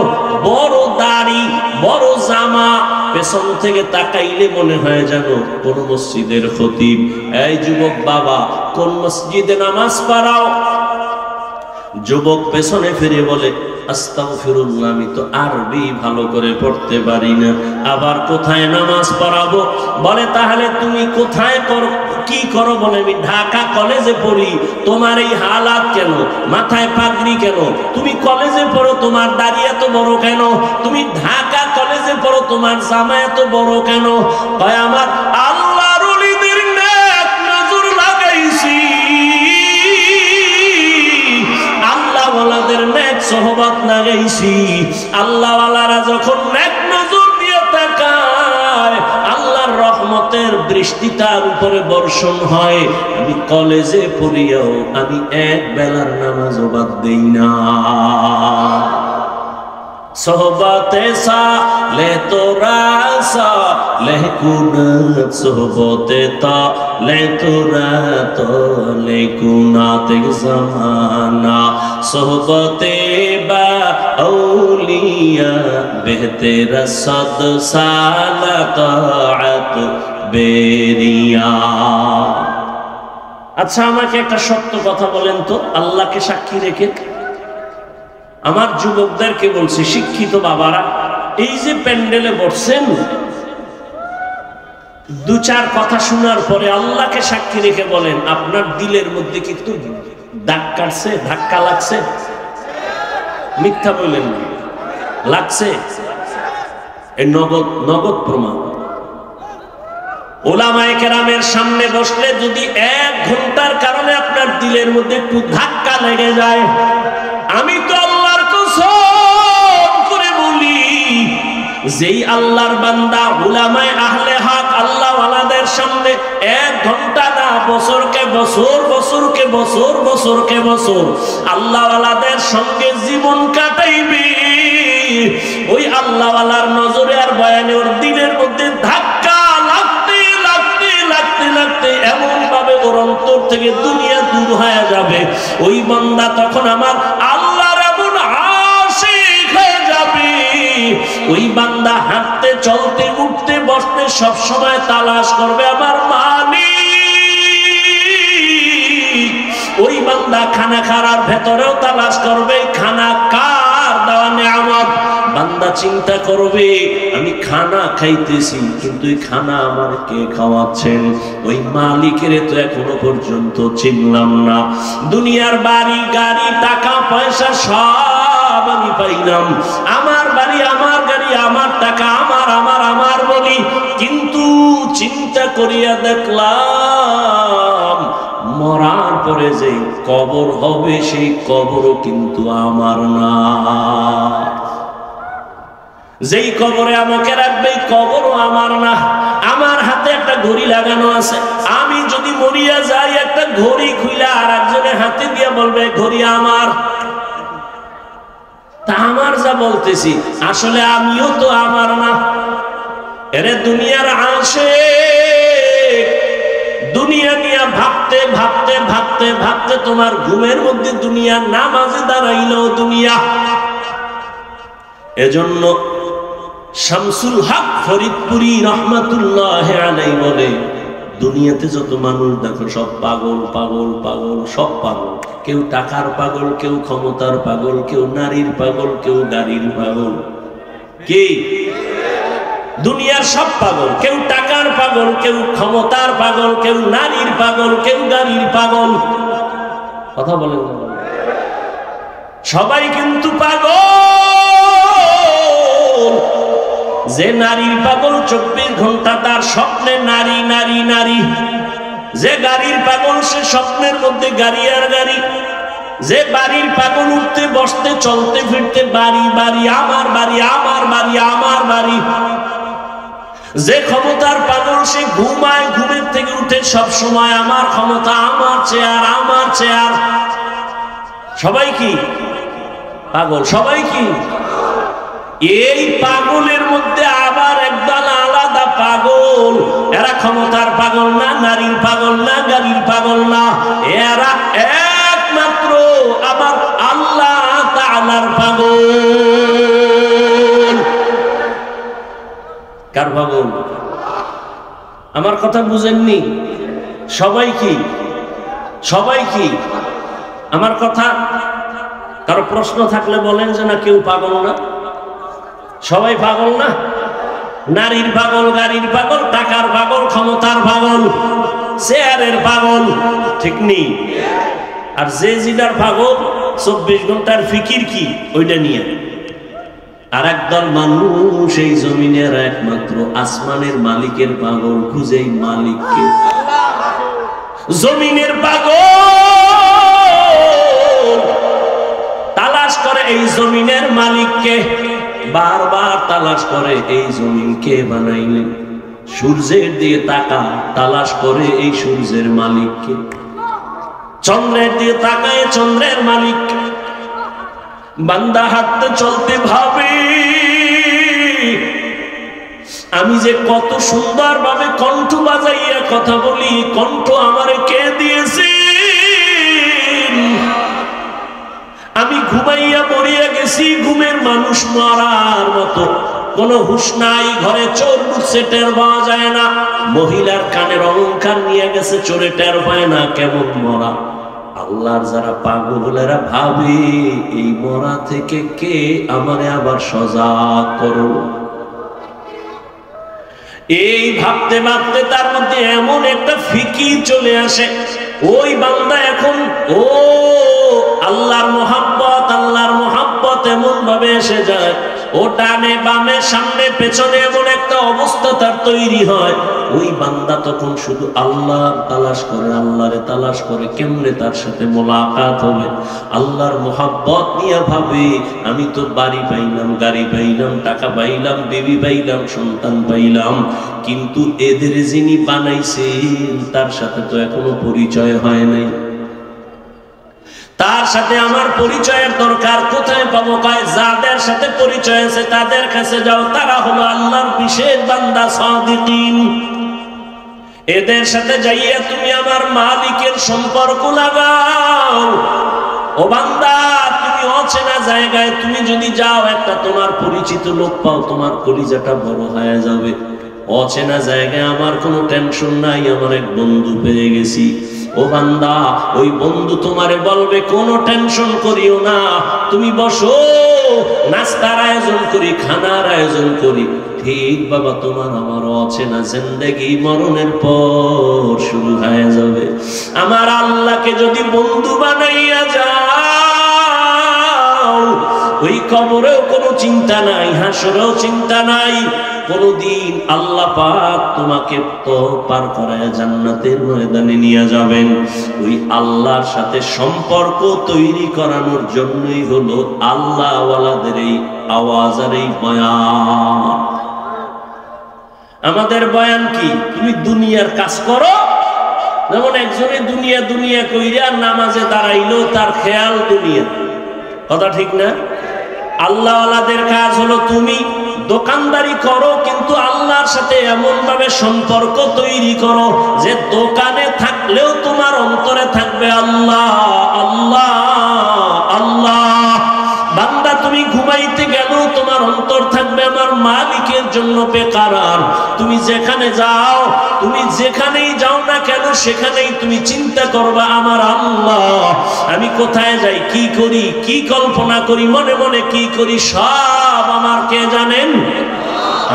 বড় দাড়ি, বড় জামা, পেছন থেকে তাকাইলে মনে হয় যেন কোন মসজিদের খতিব। এই যুবক বাবা, কোন মসজিদে নামাজ পড়াও? যুবক পেছনে ফিরে বলে, আস্তাগফিরুল্লাহ, আমি তো আরবি ভালো করে পড়তে পারি না, আবার কোথায় নামাজ পড়াবো? বলে তাহলে তুমি কোথায় করো, কি করো? বলে আমি ঢাকা কলেজে পড়ি। তোমার এই হালাত কেন? মাথায় পাগড়ি কেন? তুমি কলেজে পড়ো, তোমার দাড়ি এত বড় কেন? তুমি ঢাকা কলেজে পড়ো, তোমার জামা এত বড় কেন? কয় আমার আল্লাহর ওলিদের নেক নজর লাগাইছি, আল্লাহওয়ালাদের নেক সোহবত লাগাইছি। আল্লাহওয়ালারা যখন নেক নজর দিয়ে তাকায়, আল্লাহর রহমতের বৃষ্টি তার উপরে বর্ষণ হয়। আমি কলেজে পড়িয়াও আমি এক বেলার নামাজও বাদ দেই না। সোহবতে সালে তোরা সালে কুনাত, সোহবতে তালে তোরা তালে কুনাত জামানা, সোহবতে বা আউলিয়া বেহতের সদ সালা তাআত বেরিয়া। আচ্ছা, আমাকে একটা সত্য কথা বলেন তো, আল্লাহকে সাক্ষী রেখে আমার যুবকদেরকে বলছি, শিক্ষিত বাবারা, এই যে প্যান্ডেলে বসছেন, দু চার কথা শোনার পরে আল্লাহকে সাক্ষী রেখে বলেন, আপনার দিলের মধ্যে কি একটু দাগ কাটছে, ধাক্কা লাগছে? মিথ্যা বললেন না, লাগছে? এই নগদ নগদ প্রমাণ। ওলামায়ে কেরামের সামনে বসলে যদি 1 ঘন্টার কারণে আপনার দিলের মধ্যে একটু ধাক্কা লেগে যায়, আমি তো আল্লাহর কসম করে বলি, যেই আল্লাহর বান্দা উলামায়ে আহলে হক আল্লাহওয়ালাদের সামনে 1 ঘন্টা না, বছরকে বছর, বছরকে বছর, বছরকে বছর আল্লাহওয়ালাদের সঙ্গে জীবন কাটাইবে, ওই আল্লাহওয়ালার নজরে আর বয়ানে ওর দিনের মধ্যে ধাক্কা লাগতে লাগতে লাগতে লাগতে এমন ভাবে ওর অন্তর থেকে দুনিয়া দূর হয়ে যাবে, ওই বান্দা তখন আমার আল্লাহর এমন আশিক হয়ে যাবে। ওই বান্দা হাঁটতে চলতে উঠতে বসতে সব সময় তালাশ করবে আমার মালিক। ওই বান্দা খানা খাওয়ার ভেতরেও তালাশ করবে খানা কার দেওয়া নেয়ামত। বান্দা চিন্তা করবে, আমি খানা খাইতেছি, কিন্তু এই খানা আমার কে খাওয়াচ্ছেন? ওই মালিকের তো এখনো পর্যন্ত চিনলাম না। দুনিয়ার বাড়ি গাড়ি টাকা পয়সা সব আমি পাইলাম, আমার বাড়ি আমার গাড়ি আমার টাকা আমার আমার আমার বলি, কিন্তু চিন্তা করিয়া দেখলাম মরার পরে যে কবর হবে সেই কবরও কিন্তু আমার না। যেই কবরে আমাকে রাখবে কবরও আমার না। আমার হাতে একটা ঘড়ি লাগানো আছে, আমি যদি মরিয়া যাই একটা ঘড়ি খুইলা আর একজনের হাতে দিয়ে বলবে ঘড়ি আমার। তা আমার যা বলতেছি আসলে আমিও তো আমার না। এরে দুনিয়ার আশিক, দুনিয়া নিয়ে ভাবতে ভাবতে ভাবতে ভাবতে তোমার ঘুমের মধ্যে দুনিয়া, নামাজে দাঁড়াইলো দুনিয়া। এজন্য শামসুল হক ফরিদপুরি রহমাতুল্লাহ আলাইহি বলে, দুনিয়াতে যত মানুষ দেখো সব পাগল পাগল পাগল, সব পাগল। কেউ টাকার পাগল, কেউ ক্ষমতার পাগল, কেউ নারীর পাগল, কেউ গাড়ির পাগল। কি দুনিয়ার সব পাগল, কেউ টাকার পাগল, কেউ ক্ষমতার পাগল, কেউ নারীর পাগল, কেউ গাড়ির পাগল। কথা বলেন না, সবাই কিন্তু পাগল। যে নারীর পাগল 24 ঘন্টা তার স্বপ্নে নারী নারী নারী। যে গাড়ির পাগল সে স্বপ্নের মধ্যে গাড়ি আর গাড়ি। যে বাড়ির পাগল উঠতে বসতে চলতে ফিরতে বাড়ি বাড়ি আমার বাড়ি আমার বাড়ি আমার বাড়ি। যে ক্ষমতার পাগল সে ঘুমায়, ঘুমের থেকে উঠে সব সময় আমার ক্ষমতা আমার চেয়ার আমার চেয়ার। সবাই কি পাগল? সবাই কি? এই পাগলের মধ্যে আবার একদল আলাদা পাগল, এরা ক্ষমতার পাগল না, নারীর পাগল না, গাড়ির পাগল না, এরা একমাত্র আবার আল্লাহ তাআলার পাগল। কার পাগল? আমার কথা বুঝেননি? সবাই কি? সবাই কি? আমার কথা কারো প্রশ্ন থাকলে বলেন যে না কেউ পাগল না, সবাই পাগল না। নারীর পাগল, গাড়ির পাগল, টাকার পাগল, ক্ষমতার পাগল, চেয়ারের পাগল, ঠিক নেই? আর যে জিদার পাগল 24 ঘন্টার ফিকির কি ওইটা নিয়ে। আর একদল মানুষ এই জমিনের একমাত্র আসমানের মালিকের পাগল, খুঁজে মালিককে। জমিনের পাগল তালাশ করে এই জমিনের মালিককে, বারবার তালাশ করে এই জমিন কে বানাইলেন। সূর্যের দিকে তাকায়, তালাশ করে এই সূর্যের মালিককে। চন্দ্রের দিকে তাকায়, চন্দ্রের মালিক। বান্দা হাঁটতে চলতে ভাবে আমি যে কত সুন্দর ভাবে কণ্ঠ বাজাইয়া কথা বলি, কণ্ঠ আমারে কে দিয়েছে? আমি ঘুমাইয়া মরিয়া গেছি, ঘুমের মানুষ মরার মতো, কোন হুঁশ নাই। ঘরে চোর ঢুকছে, টের পাওয়া যায় না। মহিলার কানের অলংকার নিয়ে গেছে, চোরে টের পায় না, কেমন মরা। আল্লাহর যারা পাগলেরা ভাবে এই মরা থেকে কে আমারে আবার সজাগ করো। এই ভাবতে ভাবতে তার মধ্যে এমন একটা ফিকির চলে আসে, ওই বান্দা এখন ও আল্লাহর মোহাব্বত, আল্লাহর মোহাব্বত এমন ভাবে এসে যায়, ও ডানে বামে সামনে পেছনে এমন একটা অবস্থা তার তৈরি হয়। ওই বান্দা তখন শুধু আল্লাহ তালাশ করে, আল্লাহরে তালাশ করে কেমনে তার সাথে মোলাকাত হবে। আল্লাহর মোহাব্বত নিয়ে ভাবে আমি তো বাড়ি পাইলাম, গাড়ি পাইলাম, টাকা পাইলাম, বিবি পাইলাম, সন্তান পাইলাম, কিন্তু এদের যিনি বানাইছেন তার সাথে তো এখনো পরিচয় হয় নাই। তার সাথে আমার পরিচয়ের দরকার। কোথায় পাবো? কয় যাদের সাথে পরিচয় আছে তাদের কাছে যাও, তারা হলো আল্লাহর বিশেষ বান্দা, সাদিকিন। এদের সাথে যাইয়া তুমি আমার মালিকের সম্পর্ক লাগাও। ও বান্দা, তুমি অচেনা জায়গায় তুমি যদি যাও, একটা তোমার পরিচিত লোক পাও, তোমার কলিজাটা বড় হয়ে যাবে। অচেনা জায়গায় আমার কোনো টেনশন নাই, আমার এক বন্ধু পেয়ে গেছি। ও বান্দা, ওই বন্ধু তোমারে বলবে কোনো টেনশন করিও না, তুমি বসো, নাস্তার আয়োজন করি, খানার আয়োজন করি। ঠিক বাবা, তোমার আমার অচেনা জিন্দেগি মরণের পর শুরু হয়ে যাবে। আমার আল্লাহকে যদি বন্ধু বানাইয়া যাও, ওই কবরেও কোনো চিন্তা নাই, হাসরেও চিন্তা নাই। কোনদিন আল্লাহ পাক তোমাকে তো পার করায় জান্নাতের ময়দানে নিয়ে যাবেন। ওই আল্লাহর সাথে সম্পর্ক তৈরি করানোর জন্যই হলো আল্লাহ ওয়ালাদের এই আওয়াজ আর এই বয়ান। আমাদের বয়ান কি? তুমি দুনিয়ার কাজ করো। যেমন একজনে দুনিয়া দুনিয়া কইরা নামাজে দাঁড়াইলো, তার খেয়াল দুনিয়া। কথা ঠিক না? আল্লাহ ওয়ালাদের কাজ হলো তুমি দোকানদারি করো, কিন্তু আল্লাহর সাথে এমন ভাবে সম্পর্ক তৈরি করো যে দোকানে থাকলেও তোমার অন্তরে থাকবে আল্লাহ, আল্লাহ, আল্লাহ। বান্দা, তুমি ঘুমাইতে গেলেও তোমার অন্তর থাকবে আমার মালিকের জন্য বেকারার। তুমি যেখানে যাও, তুমি যেখানেই যাও না কেন, সেখানেই তুমি চিন্তা করবা আমার আল্লাহ, আমি কোথায় যাই, কি করি, কি কল্পনা করি, মনে মনে কি করি, সব আমার কে জানেন?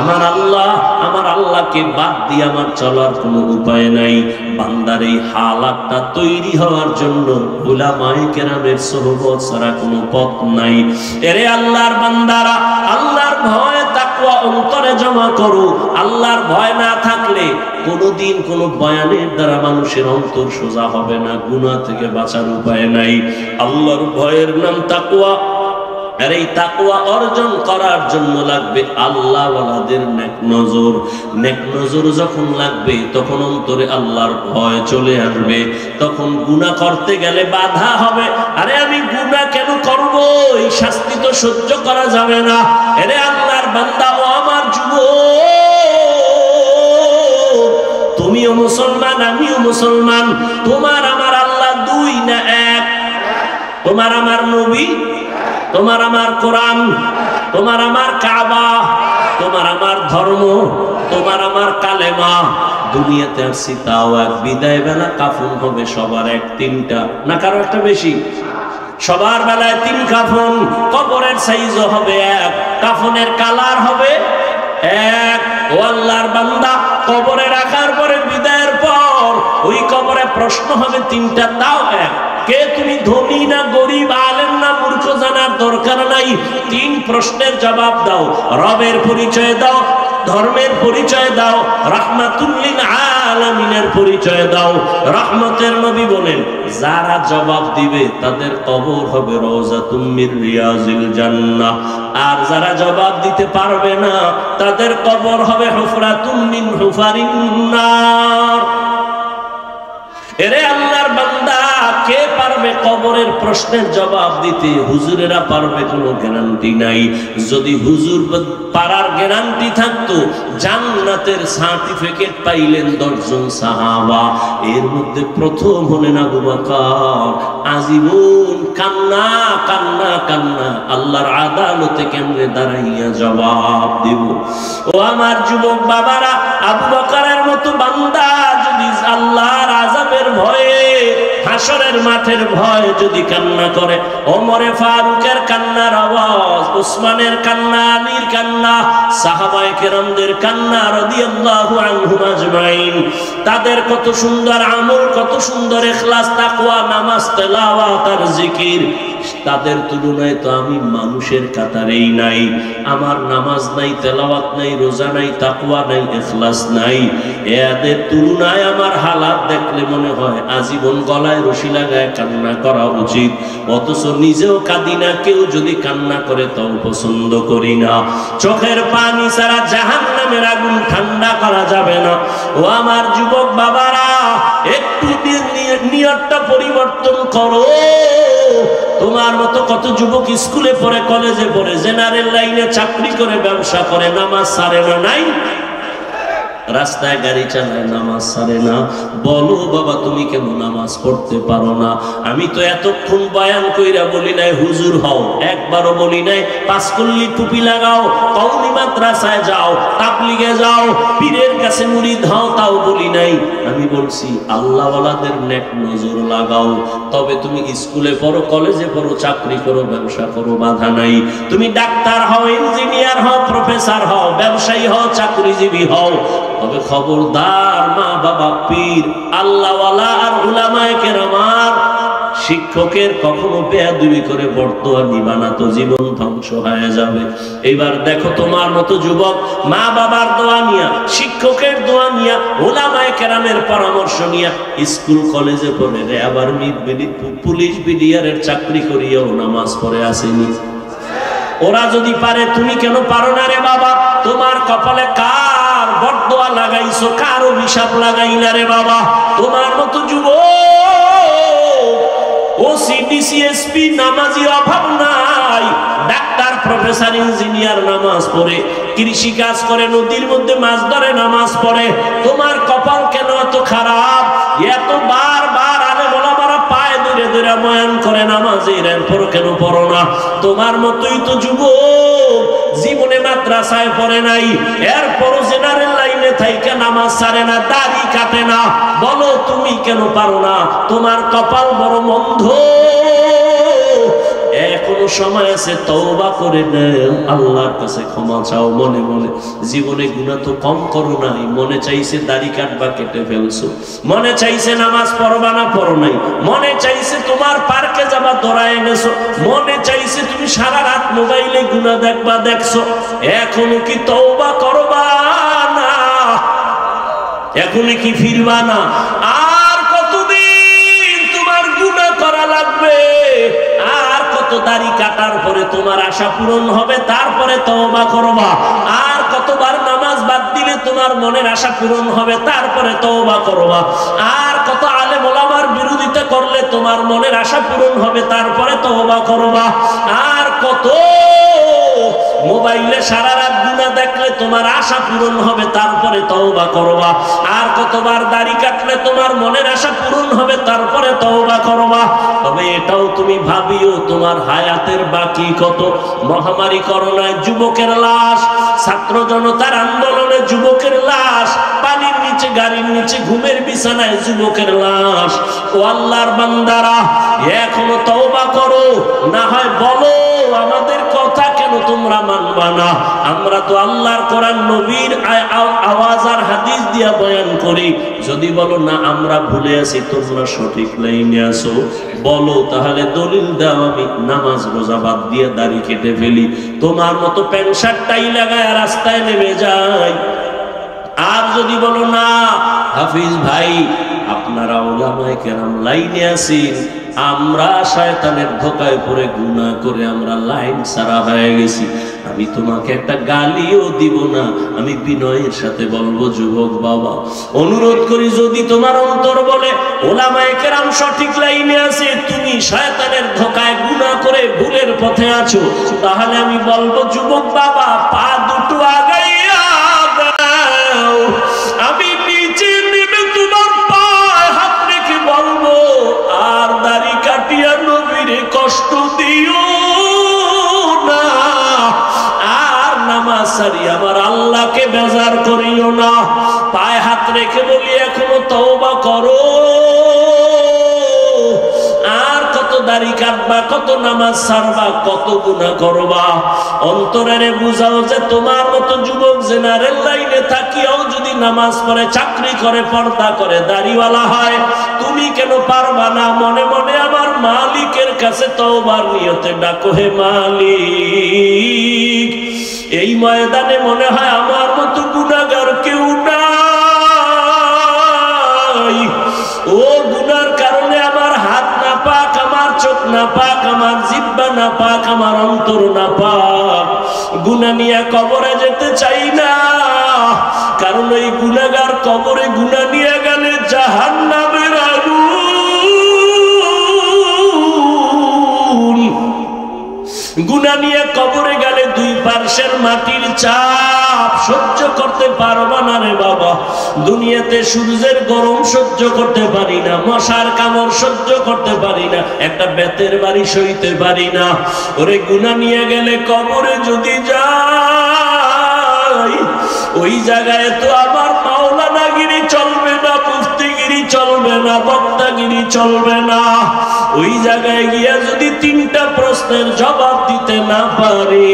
আমার আল্লাহ। আমার আল্লাহকে বাদ দিয়ে আমার চলার কোনো উপায় নাই। বান্দার এই হালাতটা তৈরি হওয়ার জন্য উলামায়ে কেরামের সোহবত ছাড়া কোনো পথ নাই। এরে আল্লাহর বান্দারা, আল্লাহর ভয় তাকওয়া অন্তরে জমা করো। আল্লাহর ভয় না থাকলে কোনোদিন কোনো বয়ানের দ্বারা মানুষের অন্তর সোজা হবে না, গুনাহ থেকে বাঁচার উপায় নাই। আল্লাহর ভয়ের নাম তাকওয়া। আর এই তাকওয়া অর্জন করার জন্য লাগবে আল্লাহ ওয়ালাদের নেক নজর। নেক নজর যখন লাগবে তখন অন্তরে আল্লাহর ভয় চলে আসবে। তখন গুনাহ করতে গেলে বাধা হবে। আরে আমি গুনাহ কেন করব? এই শাস্তি তো সহ্য করা যাবে না। আরে আল্লাহর বান্দা, ও আমার যুবক, তুমিও মুসলমান, আমিও মুসলমান। তোমার আমার আল্লাহ দুই না এক? তোমার আমার নবী, তোমার আমার কোরআন, তোমার আমার কাবা, তোমার আমার ধর্ম, তোমার আমার কালেমা। দুনিয়াতে আসছি তাও এক, বিদায় বেলা কাফন হবে সবার এক, তিনটা না কারো একটা বেশি? সবার বেলায় 3 কাফন, কবরের সাইজও হবে এক, কাফনের কালার হবে এক। ও আল্লাহর বান্দা, কবরে রাখার পরে বিদায়ের পর ওই কবরে প্রশ্ন হবে 3টা, তাও এক। কে তুমি, ধনী না গরিব, আলেম না মূর্খ, জানার দরকার নাই। 3 প্রশ্নের জবাব দাও। রবের পরিচয় দাও, ধর্মের পরিচয় দাও, রাহমাতুল লিল আলামিনের পরিচয় দাও। রহমতের নবী বলেন, যারা জবাব দিবে তাদের কবর হবে রওজাতুম মির রিয়াজিল জান্নাহ, আর যারা জবাব দিতে পারবে না তাদের কবর হবে হুফরাতুম মিন হুফারিন নার। এরে আল্লাহর বান্দা, কে পারবে কবরের প্রশ্নের জবাব দিতে? হুজুরেরা পারবে, কোনো গ্যারান্টি নাই। যদি হুজুর পারার গ্যারান্টি থাকতো, জান্নাতের সার্টিফিকেট পাইলেন 10 জন সাহাবা। এর মধ্যে প্রথম হলেন আবু বকর। আজীবন কান্না কান্না কান্না, আল্লাহর আদালতে কেমনে দাঁড়াইয়া জবাব দিব। ও আমার যুবক বাবারা, আবু বকরের মতো বান্দা যদি আল্লাহর আযাবের ভয়ে, হাসরের মাঠের ভয় যদি কান্না করে, ওমরে ফারুকের কান্নার আওয়াজ, উসমানের কান্না, আলীর কান্না, সাহাবায়ে কেরামদের কান্না রাদিয়াল্লাহু আনহুম আজমাইন, তাদের কত সুন্দর আমল, কত সুন্দর ইখলাস, তাকওয়া, নামাজ, তেলাওয়াত আর জিকির, তাদের তুলনায় তো আমি মানুষের কাতারেই নাই। আমার নামাজ নাই, তেলাওয়াত নাই, রোজা নাই, তাকওয়া নাই, ইখলাস নাই। এদের তুলনায় আমার হালাত দেখলে মনে হয় আজীবন গলায় রশি লাগায় কান্না করা উচিত। অথচ নিজেও কাঁদি না, কেউ যদি কান্না করে তাও পছন্দ করি না। চোখের পানি ছাড়া জাহান্নামের আগুন ঠান্ডা করা যাবে না। ও আমার যুবক বাবারা, একটু নিয়তটা পরিবর্তন করো। তোমার মতো কত যুবক স্কুলে পড়ে, কলেজে পড়ে, জেনারেল লাইনে চাকরি করে, ব্যবসা করে, নামাজ ছাড়ে না? নাই? রাস্তায় গাড়ি চালায়, নামাজ ছাড়ে না। বলো বাবা, তুমি কেন নামাজ পড়তে পারো না? আমি তো এতক্ষণ বয়ান কইরা বলি নাই হুজুর হও, একবারও বলি নাই 5 কল্লি টুপি লাগাও, কওমি মাদ্রাসায় যাও, তাবলিগে যাও, পীরের কাছে মুরিদ হও, তাও বলি নাই। আমি বলছি আল্লাহওয়ালাদের নেক নজর লাগাও। তবে তুমি স্কুলে পড়ো, কলেজে পড়ো, চাকরি করো, ব্যবসা করো, বাধা নাই। তুমি ডাক্তার হও, ইঞ্জিনিয়ার হও, প্রফেসর হও, ব্যবসায়ী হও, চাকরিজীবী হও, তবে খবরদার মা বাবা, পীর, আল্লাহওয়ালা আর উলামায়ে কেরামার, শিক্ষকের কখনো বেয়াদবি করে বর্তমান নিবা না, তো জীবন ধ্বংস হয়ে যাবে। এবার দেখো, তোমার মতো যুবক মা বাবার দোয়া নিয়া, শিক্ষকের দোয়া নিয়া, উলামায়ে কেরামের পরামর্শ নিয়া স্কুল কলেজে পড়ে রে, আবার পুলিশ বিডিআরের চাকরি করিয়াও নামাজ পড়ে আসেনি। ওরা যদি পারে, তুমি কেন পারো না রে বাবা? তোমার কপালে কার বদদোয়া লাগাইছো, কার অভিশাপ লাগাই না রে বাবা? তোমার মতো যুবক ওসি, ডিসি, এসপি নামাজি অভাব নাই। ডাক্তার, প্রফেসর, ইঞ্জিনিয়ার নামাজ পড়ে, কৃষি কাজ করে, নদীর মধ্যে মাছ ধরে, নামাজ পড়ে। তোমার কপাল কেন এত খারাপ? এত বারবার আলেম ওলামারা পায়ে ধরে ধরে বয়ান করে নামাজের, এরপর কেন পড়ো না? তোমার মতোই তো যুবক জীবনে মাদ্রাসায় পড়ে নাই, এরপরও জেনারেল লাইনে থাইকা নামাজ ছাড়ে না, দাড়ি কাটে না। বলো তুমি কেন পারো না? তোমার কপাল বড় মন্দ। এখনো সময় আছে, তওবা করে নাও, আল্লাহর কাছে ক্ষমা চাও মনে মনে। জীবনে গুনাহ তো কম করো নাই। মনে চাইছে দাড়ি কাটবা, কেটে ফেলছো। মনে চাইছে নামাজ পড়বা না, পড়ো নাই। মনে চাইছে তোমার পার্কে যাবা, দৌড়ায় এনেছো। মনে চাইছে তুমি সারা রাত মোবাইলে গুনাহ দেখবা, দেখছো। এখনো কি তওবা করবা না? এখনো কি ফিরবা না? আর কতদিন তোমার গুনাহ করা লাগবে? আর কত দাড়ি কাটার পরে তোমার আশা পূরণ হবে, তারপরে তওবা করবা? আর কতবার নামাজ বাদ দিলে তোমার মনের আশা পূরণ হবে, তারপরে তওবা করবা? আর কত আলেম ওলামার বিরোধিতা করলে তোমার মনের আশা পূরণ হবে, তারপরে তওবা করবা? আর কত মোবাইলে সারা রাত গুনাহ দেখলে তোমার আশা পূরণ হবে, তারপরে তওবা করবা। আর কতবার দাড়ি কাটলে তোমার মনের আশা পূরণ হবে, তারপরে তওবা করবা। তবে এটাও তুমি ভাবিও তোমার হায়াতের বাকি কত। মহামারী করোনায় যুবকের লাশ, ছাত্র জনতার আন্দোলনে যুবকের লাশ, পানির নিচে গাড়ির নিচে ঘুমের বিছানায় যুবকের লাশ। ও আল্লাহর বান্দারা, এখনো তওবা করো, না হয় বলো আমাদের কথা কেন তোমরা মানবা না? আমরা তো আল্লাহর কোরআন নবীর আওয়াজ আর হাদিস দিয়া বয়ান করি। যদি বলো না আমরা ভুলে আছি, তোমরা সঠিক লাইনে আসো, বলো তাহলে দলিল দাও, আমি নামাজ রোজা বাদ দিয়ে দাড়ি কেটে ফেলি, তোমার মতো প্যান্ট শার্ট টাই লাগায় রাস্তায় নেমে যাই। আর যদি বলো না হাফিজ ভাই আপনারা ওলামায়ে কেরাম লাইনে আছেন, আমরা শয়তানের ধোকায় পড়ে গুনাহ করে আমরা লাইন ছাড়া হয়ে গেছি, আমি তোমাকে একটা গালিও দিব না, আমি বিনয়ের সাথে বলবো যুবক বাবা অনুরোধ করি, যদি তোমার অন্তর বলে ওলামায়ে কেরাম সঠিক লাইনে আছে, তুমি শয়তানের ধোকায় গুনাহ করে ভুলের পথে আছো, তাহলে আমি বলবো যুবক বাবা পা দুটো আগাইয়া দাও, আমি নিচে নেমে তোমার পায়ে হাত রেখে বলবো আর দাড়ি কাটিয়া নবীরে কষ্ট দিও না, আর নামাজ ছাড়ি আমার আল্লাহকে বেজার করিও না। পায়ে হাত রেখে বলি এখনো তওবা করো। আর কত দাড়ি কাটবা, কত নামাজ ছাড়বা, কত গুনাহ করবা? অন্তরে বুঝাও যে তোমার মতো যুবক জেনারেল লাইনে থাকিও যদি নামাজ পড়ে, চাকরি করে, পর্দা করে, দাড়িওয়ালা হয়, তুমি কেন পারবা না? মনে মনে আমার মালিকের কাছে তওবার নিয়তে ডাকো, হে মালিক এই ময়দানে মনে হয় আমার মতো গুনাহগার কেউ নাই, ও গুনার কারণে আমার হাত না পাক, আমার চোখ না পাক, আমার জিহ্বা না পাক, আমার অন্তর না পাক। গুনাহ নিয়ে কবরে যেতে চাই না, কারণ ওই গুনাহগার কবরে গুনাহ নিয়ে গেলে জাহান্নামের আগুন। গুনাহ নিয়ে কবরে গেলে দুই পার্শ্বের মাটির চাপ সহ্য করতে পারবা না রে বাবা। দুনিয়াতে সূর্যের গরম সহ্য করতে পারি না, মশার কামড় সহ্য করতে পারি না, একটা বেতের বাড়ি সইতে পারি না। ওরে গুনাহ নিয়ে গেলে কবরে যদি যাই, ওই জায়গায় তো আমার মাওলানাগিরি চলবে না, মুফতিগিরি চলবে না, বক্তাগিরি চলবে না। ওই জায়গায় গিয়া যদি তিনটা প্রশ্নের জবাব দিতে না পারি,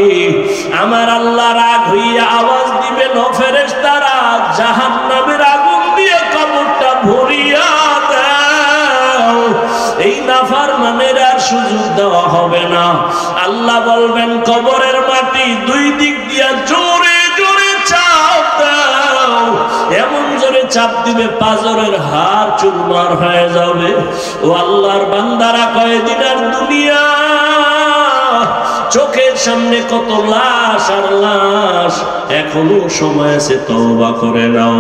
আমার আল্লাহ রাগ হইয়া আওয়াজ দিবেন, ও ফেরেশতারা জাহান্নামের আগুন দিয়ে কবরটা ভরিয়া দাও। এই নাফরমানের আর সুযোগ দেওয়া হবে না। আল্লাহ বলবেন কবরের মাটি দুই দিক দিয়া জোরে জোরে চাপ দাও, এমন জোরে চাপ দিবে পাজরের হাড় চুরমার হয়ে যাবে। ও আল্লাহর বান্দারা, কয়দিন আর দুনিয়া, চোখের সামনে কত লাশ আর লাশ, এখনো সময় আছে তওবা করে নাও।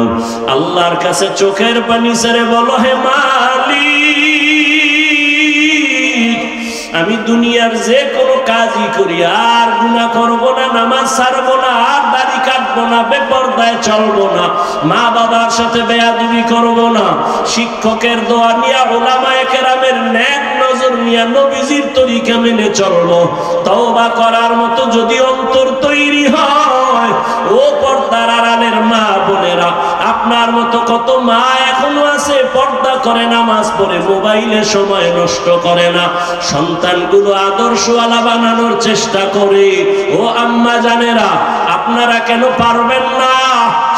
আল্লাহর কাছে চোখের পানি ছেড়ে বলো, হে মালিক আমি দুনিয়ার যে কোনো কাজই করি আর গুনাহ করব না, নামাজ ছাড়বো না, আর দাড়ি কাটবো না, বেপরদায় চলবো না, মা বাবার সাথে বেয়াদবি করব না, শিক্ষকের দোয়া নিয়ে, ওলামায়ে কেরামের নেক নজর নিয়ে নবীজির তরিকা মেনে চলবো। তওবা করার মতো যদি অন্তর তৈরি হয়, ও পর্দার আড়ালের মা বোনেরা, আপনার মতো কত মা এখনো আছে পর্দা করে, নামাজ পড়ে, মোবাইলে সময় নষ্ট করে না, সন্তানগুলো আদর্শওয়ালা বানানোর চেষ্টা করে। ও আম্মা জানেরা, আপনারা কেন পারবেন না?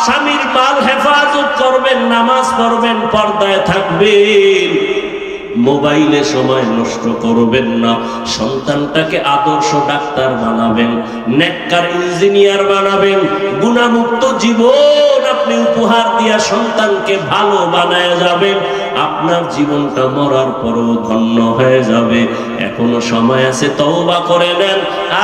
স্বামীর মাল হেফাজত করবেন, নামাজ পড়বেন, পর্দায় থাকবেন, মোবাইলে সময় নষ্ট করবেন না, সন্তানটাকে আদর্শ ডাক্তার বানাবেন, নেককার ইঞ্জিনিয়ার বানাবেন, গুনাহমুক্ত জীবন আপনি উপহার দিয়া সন্তানকে ভালো বানায় যাবেন। আপনার জীবনটা মরার পরও ধন্য হয়ে যাবে। এখনো সময় আছে, তওবা করে নেন।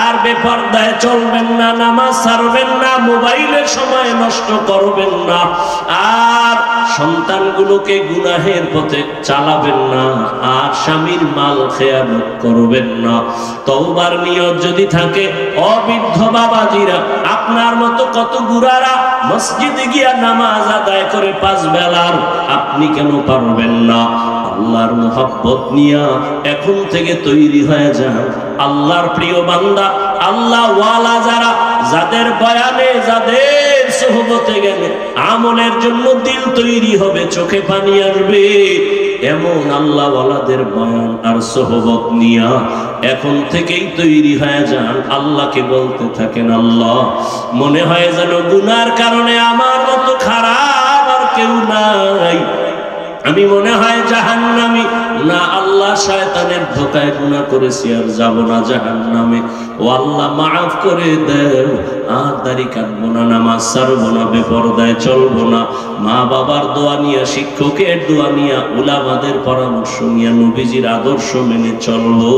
আর বেপরদায় চলবেন না, নামাজ ছাড়বেন না, মোবাইলে সময় নষ্ট করবেন না, আর সন্তানগুলোকে গুনাহের পথে চালাবেন না, আর স্বামীর মাল খেয়ানত করবেন না। তওবার নিয়ত যদি থাকে, অবৃদ্ধ বাবাজিরা, আপনার মতো কত বুড়ারা মসজিদে গিয়া নামাজ আদায় করে 5 বেলার, আপনি কেন পারবেন না? আল্লাহর মুহাব্বত নিয়া এখন থেকে তৈরি হয়ে যান। আল্লাহর প্রিয় বান্দা, আল্লাহ ওয়ালা যারা, যাদের বয়ানে, যাদের সোহবতে গেলে আমলের জন্য দিল তৈরি হবে, চোখে পানি আসবে, এমন আল্লাহ ওয়ালাদের বয়ান আর সোহবত নিয়া এখন থেকেই তৈরি হয়ে যান। আল্লাহকে বলতে থাকেন, আল্লাহ মনে হয় যেন গুনার কারণে আমার মতো খারাপ আর কেউ নাই, আমি মনে হয় জাহান্নামী না। আল্লাহ শয়তানের ধোকায় গুনাহ করেছি, আর যাব না জাহান্নামে। ও আল্লাহ মাফ করে দাও। আর দাড়ি কাটবো না, নামাজ ছাড়বো না, বেপরদায় চলবো না, মা বাবার দোয়া নিয়ে, শিক্ষকের দোয়া নিয়ে, উলামাদের পরামর্শ নিয়ে, নবীজির আদর্শ মেনে চলবো।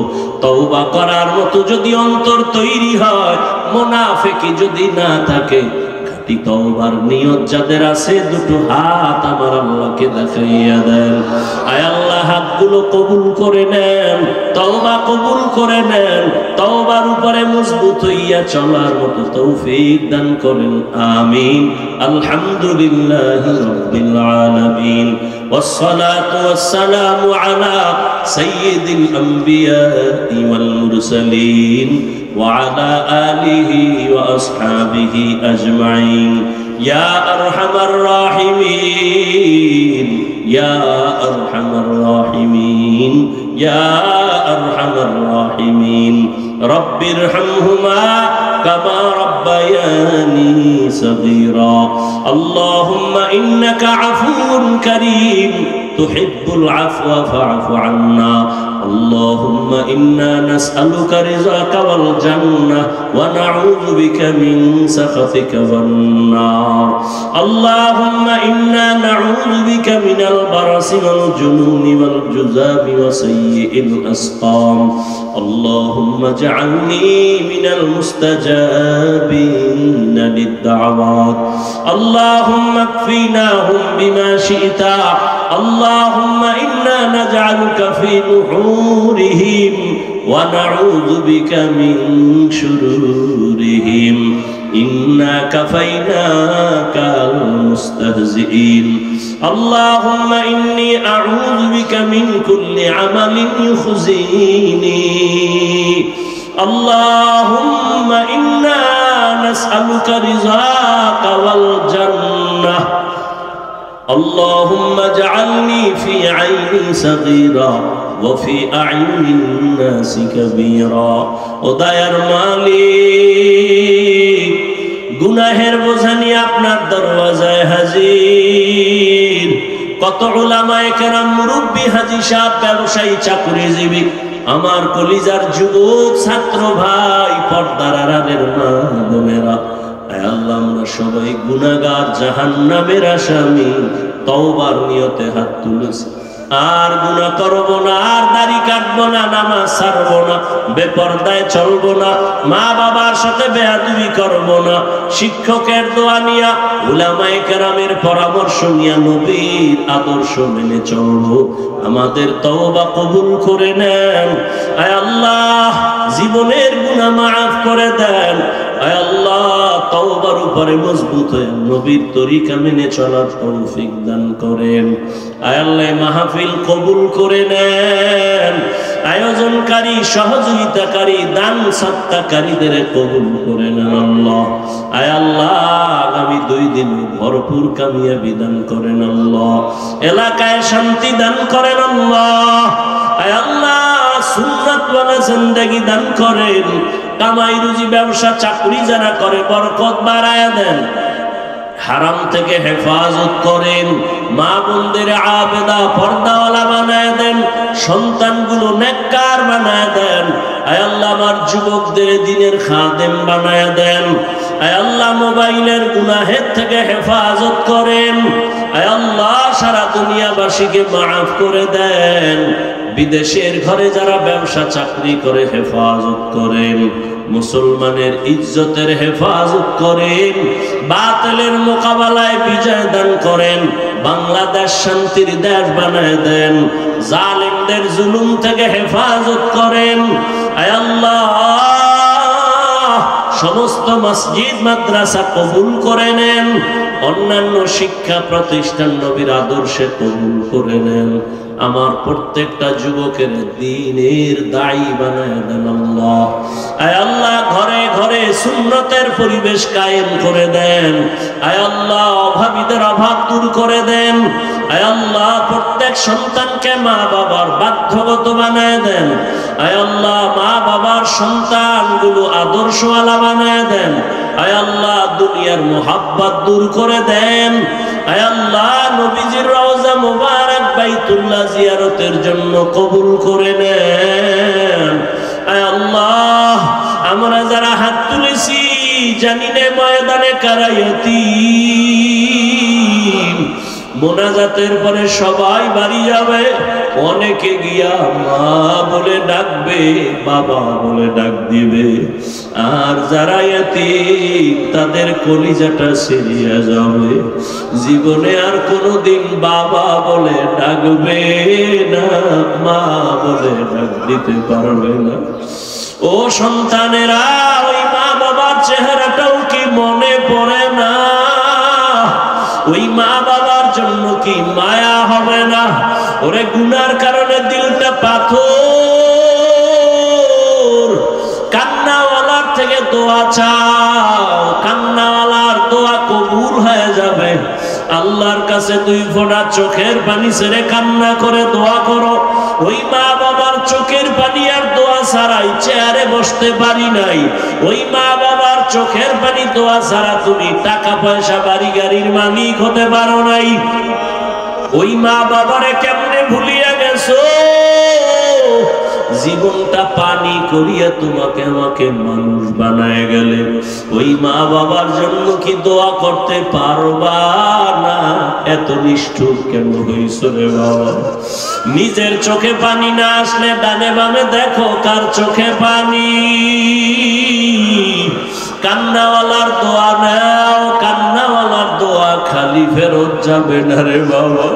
তওবা করার মতো যদি অন্তর তৈরি হয়, মুনাফিকি যদি না থাকে, তওবার নিয়ত যাদের আছে, দুটো হাত আমার আল্লাহকে দেখাইয়া দেন। আয় আল্লাহ, হাতগুলো কবুল করে নেন, তওবা কবুল করে নেন, তওবার উপরে মজবুত হইয়া চলার মতো তৌফিক দান করেন। আমিন। আলহামদুলিল্লাহি রাব্বিল আলামিন, ওয়াসসালাতু ওয়াসসালামু আলা সাইয়্যিদিল আমবিয়াই ওয়াল মুরসালিন وعلى آله وأصحابه أجمعين يا أرحم الراحمين يا أرحم الراحمين يا أرحم الراحمين رب ارحمهما كما ربياني صغيرا اللهم إنك عفو كريم تحب العفو فاعف عنا اللهم إنا نسألك رضاك والجنة ونعوذ بك من سخطك والنار اللهم إنا نعوذ بك من البرص والجنون والجذام وسيء الأسقام اللهم اجعلني من المستجابين للدعوات اللهم اكفيناهم بما شئت اللهم إنا نجعلك في نحورهم ونعوذ بك من شرورهم إنا كفيناك المستهزئين اللهم إني أعوذ بك من كل عمل يخزيني اللهم إنا نسألك رضاك والجنة اللهم اجعلني في عيني صغيرا وفي أعين الناس كبيرا وداير মালিক গুনাহের বোঝা নিয়ে আপনার দরওয়াজায় হাজির কত উলামায়ে কেরাম মুরব্বি হাজী সাহেব ব্যবসায়ী চাকরিজীবী আমার কলিজার যুবক ছাত্র ভাই পর্দার আড়ালের মা বোনেরা আল্লাহ আমরা সবাই গুনাহগার জাহান্নামের আসামি তওবার নিয়তে হাত তুলেছি আর গুনাহ করব না আর দাড়ি কাটবো না নামাজ ছাড়বো না বেপরদায় চলবো না মা বাবার সাথে বেয়াদবি করব না শিক্ষকের দোয়া নিয়া উলামায়ে কেরামের পরামর্শ নিয়া নবীর আদর্শ মেনে চলবো আমাদের তওবা কবুল করে নেন আয় আল্লাহ জীবনের গুনাহ মাফ করে দেন আয় আল্লাহ তওবার উপরে মজবুত হয়ে নবীর তরিকা মেনে চলার তৌফিক দান করেন আয় আল্লাহ মাহফিল কবুল করে নেন আয়োজনকারী সহযোগিতাকারী দান সদকাকারীদের কবুল করে নেন আল্লাহ আয় আল্লাহ আগামী 2 দিন ভরপুর কামিয়াবি দান করেন আল্লাহ এলাকায় শান্তি দান করেন আল্লাহ আয় আল্লাহ সুন্নাত ওয়ালা জিন্দেগি দান করেন কামাই রুজি ব্যবসা চাকরি যারা করে বরকত বাড়ায়া দেন হারাম থেকে হেফাজত করেন মা বোনদের আবেদা পর্দাওয়ালা বানায় দেন সন্তানগুলো নেককার বানায় দেন আয় আল্লাহ আমার যুবকদের দ্বীনের খাদেম বানায় দেন আয় আল্লাহ মোবাইলের গুনাহের থেকে হেফাজত করেন আয় আল্লাহ সারা দুনিয়াবাসীকে মাফ করে দেন। বিদেশের ঘরে যারা ব্যবসা চাকরি করে হেফাজত করেন, মুসলমানের ইজ্জতের হেফাজত করেন, বাতিলের মোকাবেলায় বিজয় দান করেন, বাংলাদেশ শান্তির দেশ বানায় দেন, জালেমদের জুলুম থেকে হেফাজত করেন। আয় আল্লাহ সমস্ত মসজিদ মাদ্রাসা কবুল করে নেন, অন্যান্য শিক্ষা প্রতিষ্ঠান নবীর আদর্শে কবুল করে নেন। আমার প্রত্যেকটা যুবকের দ্বীনের দায়ী বানায় দেন আল্লাহ। আয় আল্লাহ ঘরে ঘরে সুন্নতের পরিবেশ কায়েম করে দেন। আয় আল্লাহ অভাবীদের অভাব দূর করে দেন। আয় আল্লাহ প্রত্যেক সন্তানকে মা বাবার বাধ্যগত বানায় দেন। আয় আল্লাহ মা বাবার সন্তানগুলো আদর্শওয়ালা বানায় দেন। আয় আল্লাহ দুনিয়ার মোহাব্বত দূর করে দেন। আয় আল্লাহ নবীজির রওজা মুবারক বাইতুল্লাহ জিয়ারতের জন্য কবুল করে নেন। আয় আল্লাহ আমরা যারা হাত তুলেছি জানি না ময়দানে কারায়াতি মোনাজাতের পরে সবাই বাড়ি যাবে, অনেকে গিয়া মা বলে ডাকবে, বাবা বলে ডাক দিবে, আর যারা ইয়াতীম তাদের কলিজাটা ছিঁড়িয়া যাবে, জীবনে আর কোনোদিন বাবা বলে ডাকবে না, মা বলে ডাক দিতে পারবে না। ও সন্তানেরা, ওই মা বাবার চেহারাটাও কি মনে পড়ে না? ওই মা বাবার জন্য কি মায়া হবে না? ওরে গুনার কারণে দিলটা পাথর, কান্নাওয়ালার থেকে দোয়া চাও, কান্নাওয়ালার দোয়া কবুল হয়ে যাবে। আল্লাহর কাছে 2 ফোঁটা চোখের পানি ছেড়ে কান্না করে দোয়া করো। ওই মা বাবার চোখের পানি আর দোয়া ছাড়াই চেয়ারে বসতে পারি নাই। ওই মা বাবার চোখের পানি দোয়া ছাড়া তুমি টাকা পয়সা বাড়ি গাড়ির মালিক হতে পারো নাই। ওই মা বাবারে কেমনে ভুলিয়া গেছো? জীবনটা পানি করিয়া তোমাকে আমাকে মানুষ বানায় গেলে, ওই মা বাবার জন্য কি দোয়া করতে পারবা না? এত নিষ্ঠুর কেন হইছ রে বাবা? নিজের চোখে পানি না আসলে ডানে বামে দেখো কার চোখে পানি। কান্নাওয়ালার দোয়া নাও, কান্নাওয়ালার দোয়া খালি ফেরত যাবে না রে বাবা।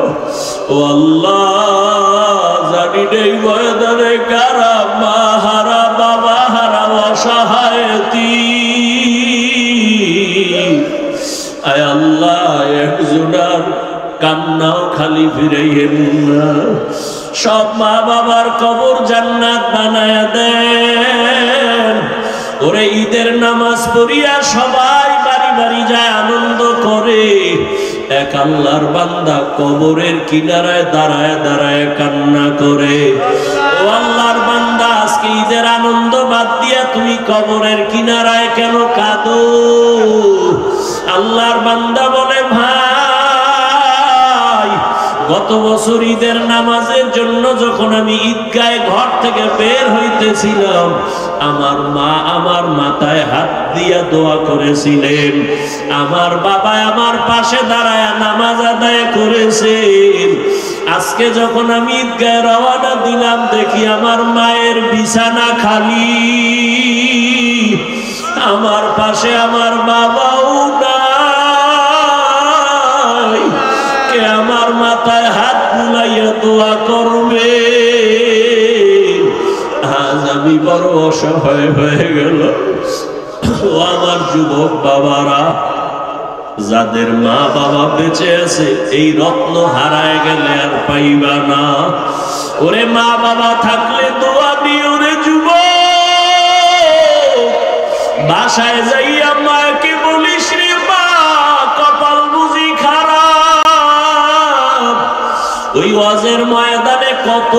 ও আল্লাহ, জানি নেই ময়দানে কারা মা হারা বাবা হারা অসহায় এতিম। আয় আল্লাহ একজনার কান্নাও খালি ফিরাইয়েন না, সব মা বাবার কবর জান্নাত বানায় দেন। ওরে ঈদের নামাজ পড়িয়া সবাই বাড়ি বাড়ি যায় আনন্দ করে, এক আল্লাহর বান্দা কবরের কিনারায় দাঁড়ায় দাঁড়ায় কান্না করে। ও আল্লাহর বান্দা, আজকে ঈদের আনন্দ বাদ দিয়া তুমি কবরের কিনারায় কেন কাঁদো? আল্লাহর বান্দা বলে, ভাই গত বছর ঈদের নামাজের জন্য যখন আমি ঈদগাহে ঘর থেকে বের হইতেছিলাম, আমার মা আমার মাথায় হাত দিয়া দোয়া করেছিলেন, আমার বাবা আমার পাশে দাঁড়ায় নামাজ আদায় করেছেন। আজকে যখন আমি ঈদগাহে রওনা দিলাম, দেখি আমার মায়ের বিছানা খালি, আমার পাশে আমার বাবাও নাই, কে আমার মাথায় হাত বুলাইয়া দোয়া করবে? আজ আমি বড় অসহায় হয়ে গেল। ও আমার যুবক বাবারা, যাদের মা বাবা বেঁচে আছে, এই রত্ন হারায় গেলে আর পাইবা না। ওরে মা বাবা থাকলে দোয়া দিও রে যুবক। বাসায় যাইয়া মাকে বলিস রে মা, কপাল বুঝি খারাপ। ওই ওয়াজের ময়দানে কত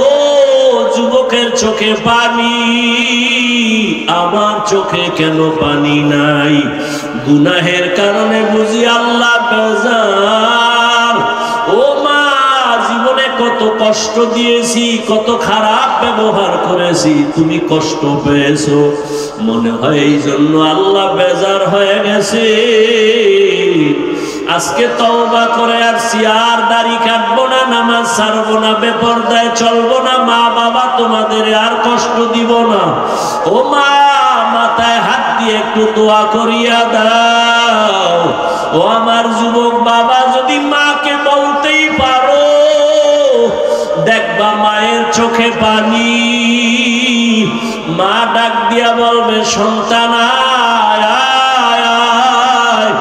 যুবকের চোখে পানি, আমার চোখে কেন পানি নাই? গুনাহের কারণে বুঝি আল্লাহ বেজার। ও মা, জীবনে কত কষ্ট দিয়েছি, কত খারাপ ব্যবহার করেছি, তুমি কষ্ট পেয়েছো, মনে হয় এই জন্য আল্লাহ বেজার হয়ে গেছে। আজকে তওবা করে আসছি, আর দাড়ি কাটবো না, নামাজ ছাড়বো না, বেপরদায় চলবো না, মা বাবা তোমাদের আর কষ্ট দিব না। ও মা, মাথায় হাত দিয়ে একটু দোয়া করিয়া দাও। ও আমার যুবক বাবা, যদি মাকে বলতেই পারো, দেখবা মায়ের চোখে পানি। মা ডাক দিয়া বলবে, সন্তান আয় আয় আয়।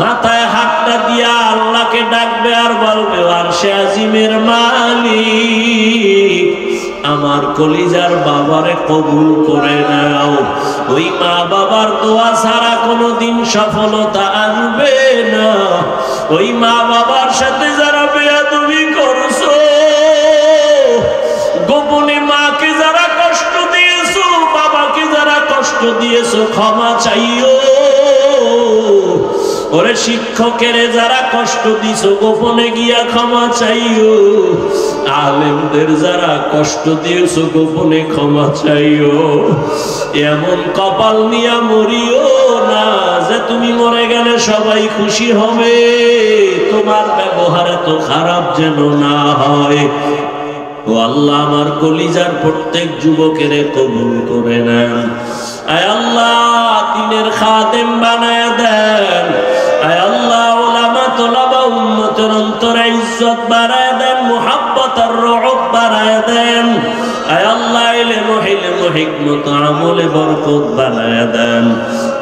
মাথায় হাতটা দিয়া আল্লাহকে ডাকবে আর বলবে, আরশে আজিমের মালিক, আমার কলিজার বাবারে কবুল করে নাও। ওই মা বাবার দোয়া ছাড়া কোনোদিন সফলতা আসবে না। ওই মা বাবার সাথে যারা বেয়াদবি করছো, গোপনে মাকে যারা কষ্ট দিয়েছো, বাবাকে যারা কষ্ট দিয়েছো, ক্ষমা চাইও। ওরে শিক্ষকের যারা কষ্ট দিছো, গোপনে গিয়া ক্ষমা চাইও। আলেমদের যারা কষ্ট দিয়েছো, গোপনে ক্ষমা চাইও। এমন কপাল নিয়া মরিও না যে তুমি মরে গেলে সবাই খুশি হবে। তোমার ব্যবহার এত খারাপ যেন না হয়। ও আল্লাহ, আমার কলিজার প্রত্যেক যুবকের কবুল করে নেন। আয় আল্লাহ, দ্বীনের খাদেম বানায় দেন। আয় আল্লাহ, উলামা তোলাবা উম্মতের অন্তরে ইজ্জত বাড়ায় দেন, মুহাব্বত আর রহব বাড়ায় দেন। আয় আল্লাহ, ইলম হিকমত আমলে বরকত বাড়ায় দেন।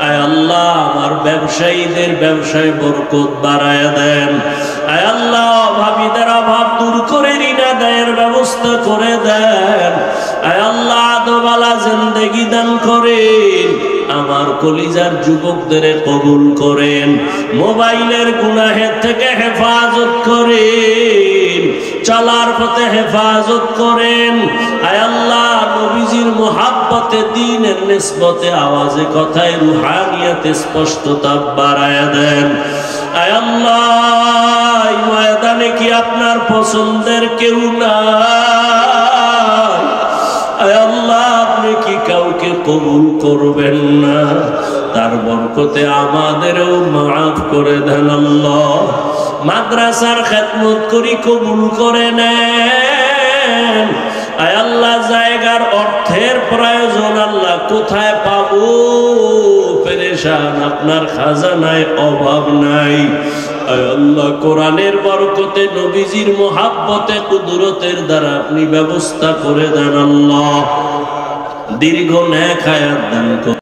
আয় আল্লাহ, আমার ব্যবসায়ীদের ব্যবসায় বরকত বাড়ায় দেন। আয় আল্লাহ, অভাবীদের অভাব দূর করে ঋণ আদায়ের ব্যবস্থা করে দেন। আয় আল্লাহ, আদোবালা জিন্দেগি দান করেন। আমার কলিজার যুবকদের কবুল করেন। মোবাইলের গুনাহের থেকে হেফাজত করেন। চলার পথে হেফাজত করেন। আয় আল্লাহ, নবীজির মুহাব্বতে, দ্বীনের নিসবতে, আওয়াজে কথায় রুহানিয়াতে স্পষ্টতা বাড়ায়া দেন। আয় আল্লাহ, এই ময়দানে কি আপনার পছন্দের কেউ নাই? আয় আল্লাহ, আপনি কি কাউকে কবুল করবেন না? তার বরকতে আমাদেরও মাফ করে দেন আল্লাহ। মাদ্রাসার খেদমত করি, কবুল করে নেন। আয় আল্লাহ, জায়গার অর্থের প্রয়োজন, আল্লাহ কোথায় পাবো? পেরেশান, আপনার খাজানায় অভাব নাই। আয় আল্লাহ, কোরআনের বরকতে, নবীজির মুহাব্বতে, কুদরতের দ্বারা আপনি ব্যবস্থা করে দেন আল্লাহ। দীর্ঘ নেক হায়াত দান করুন।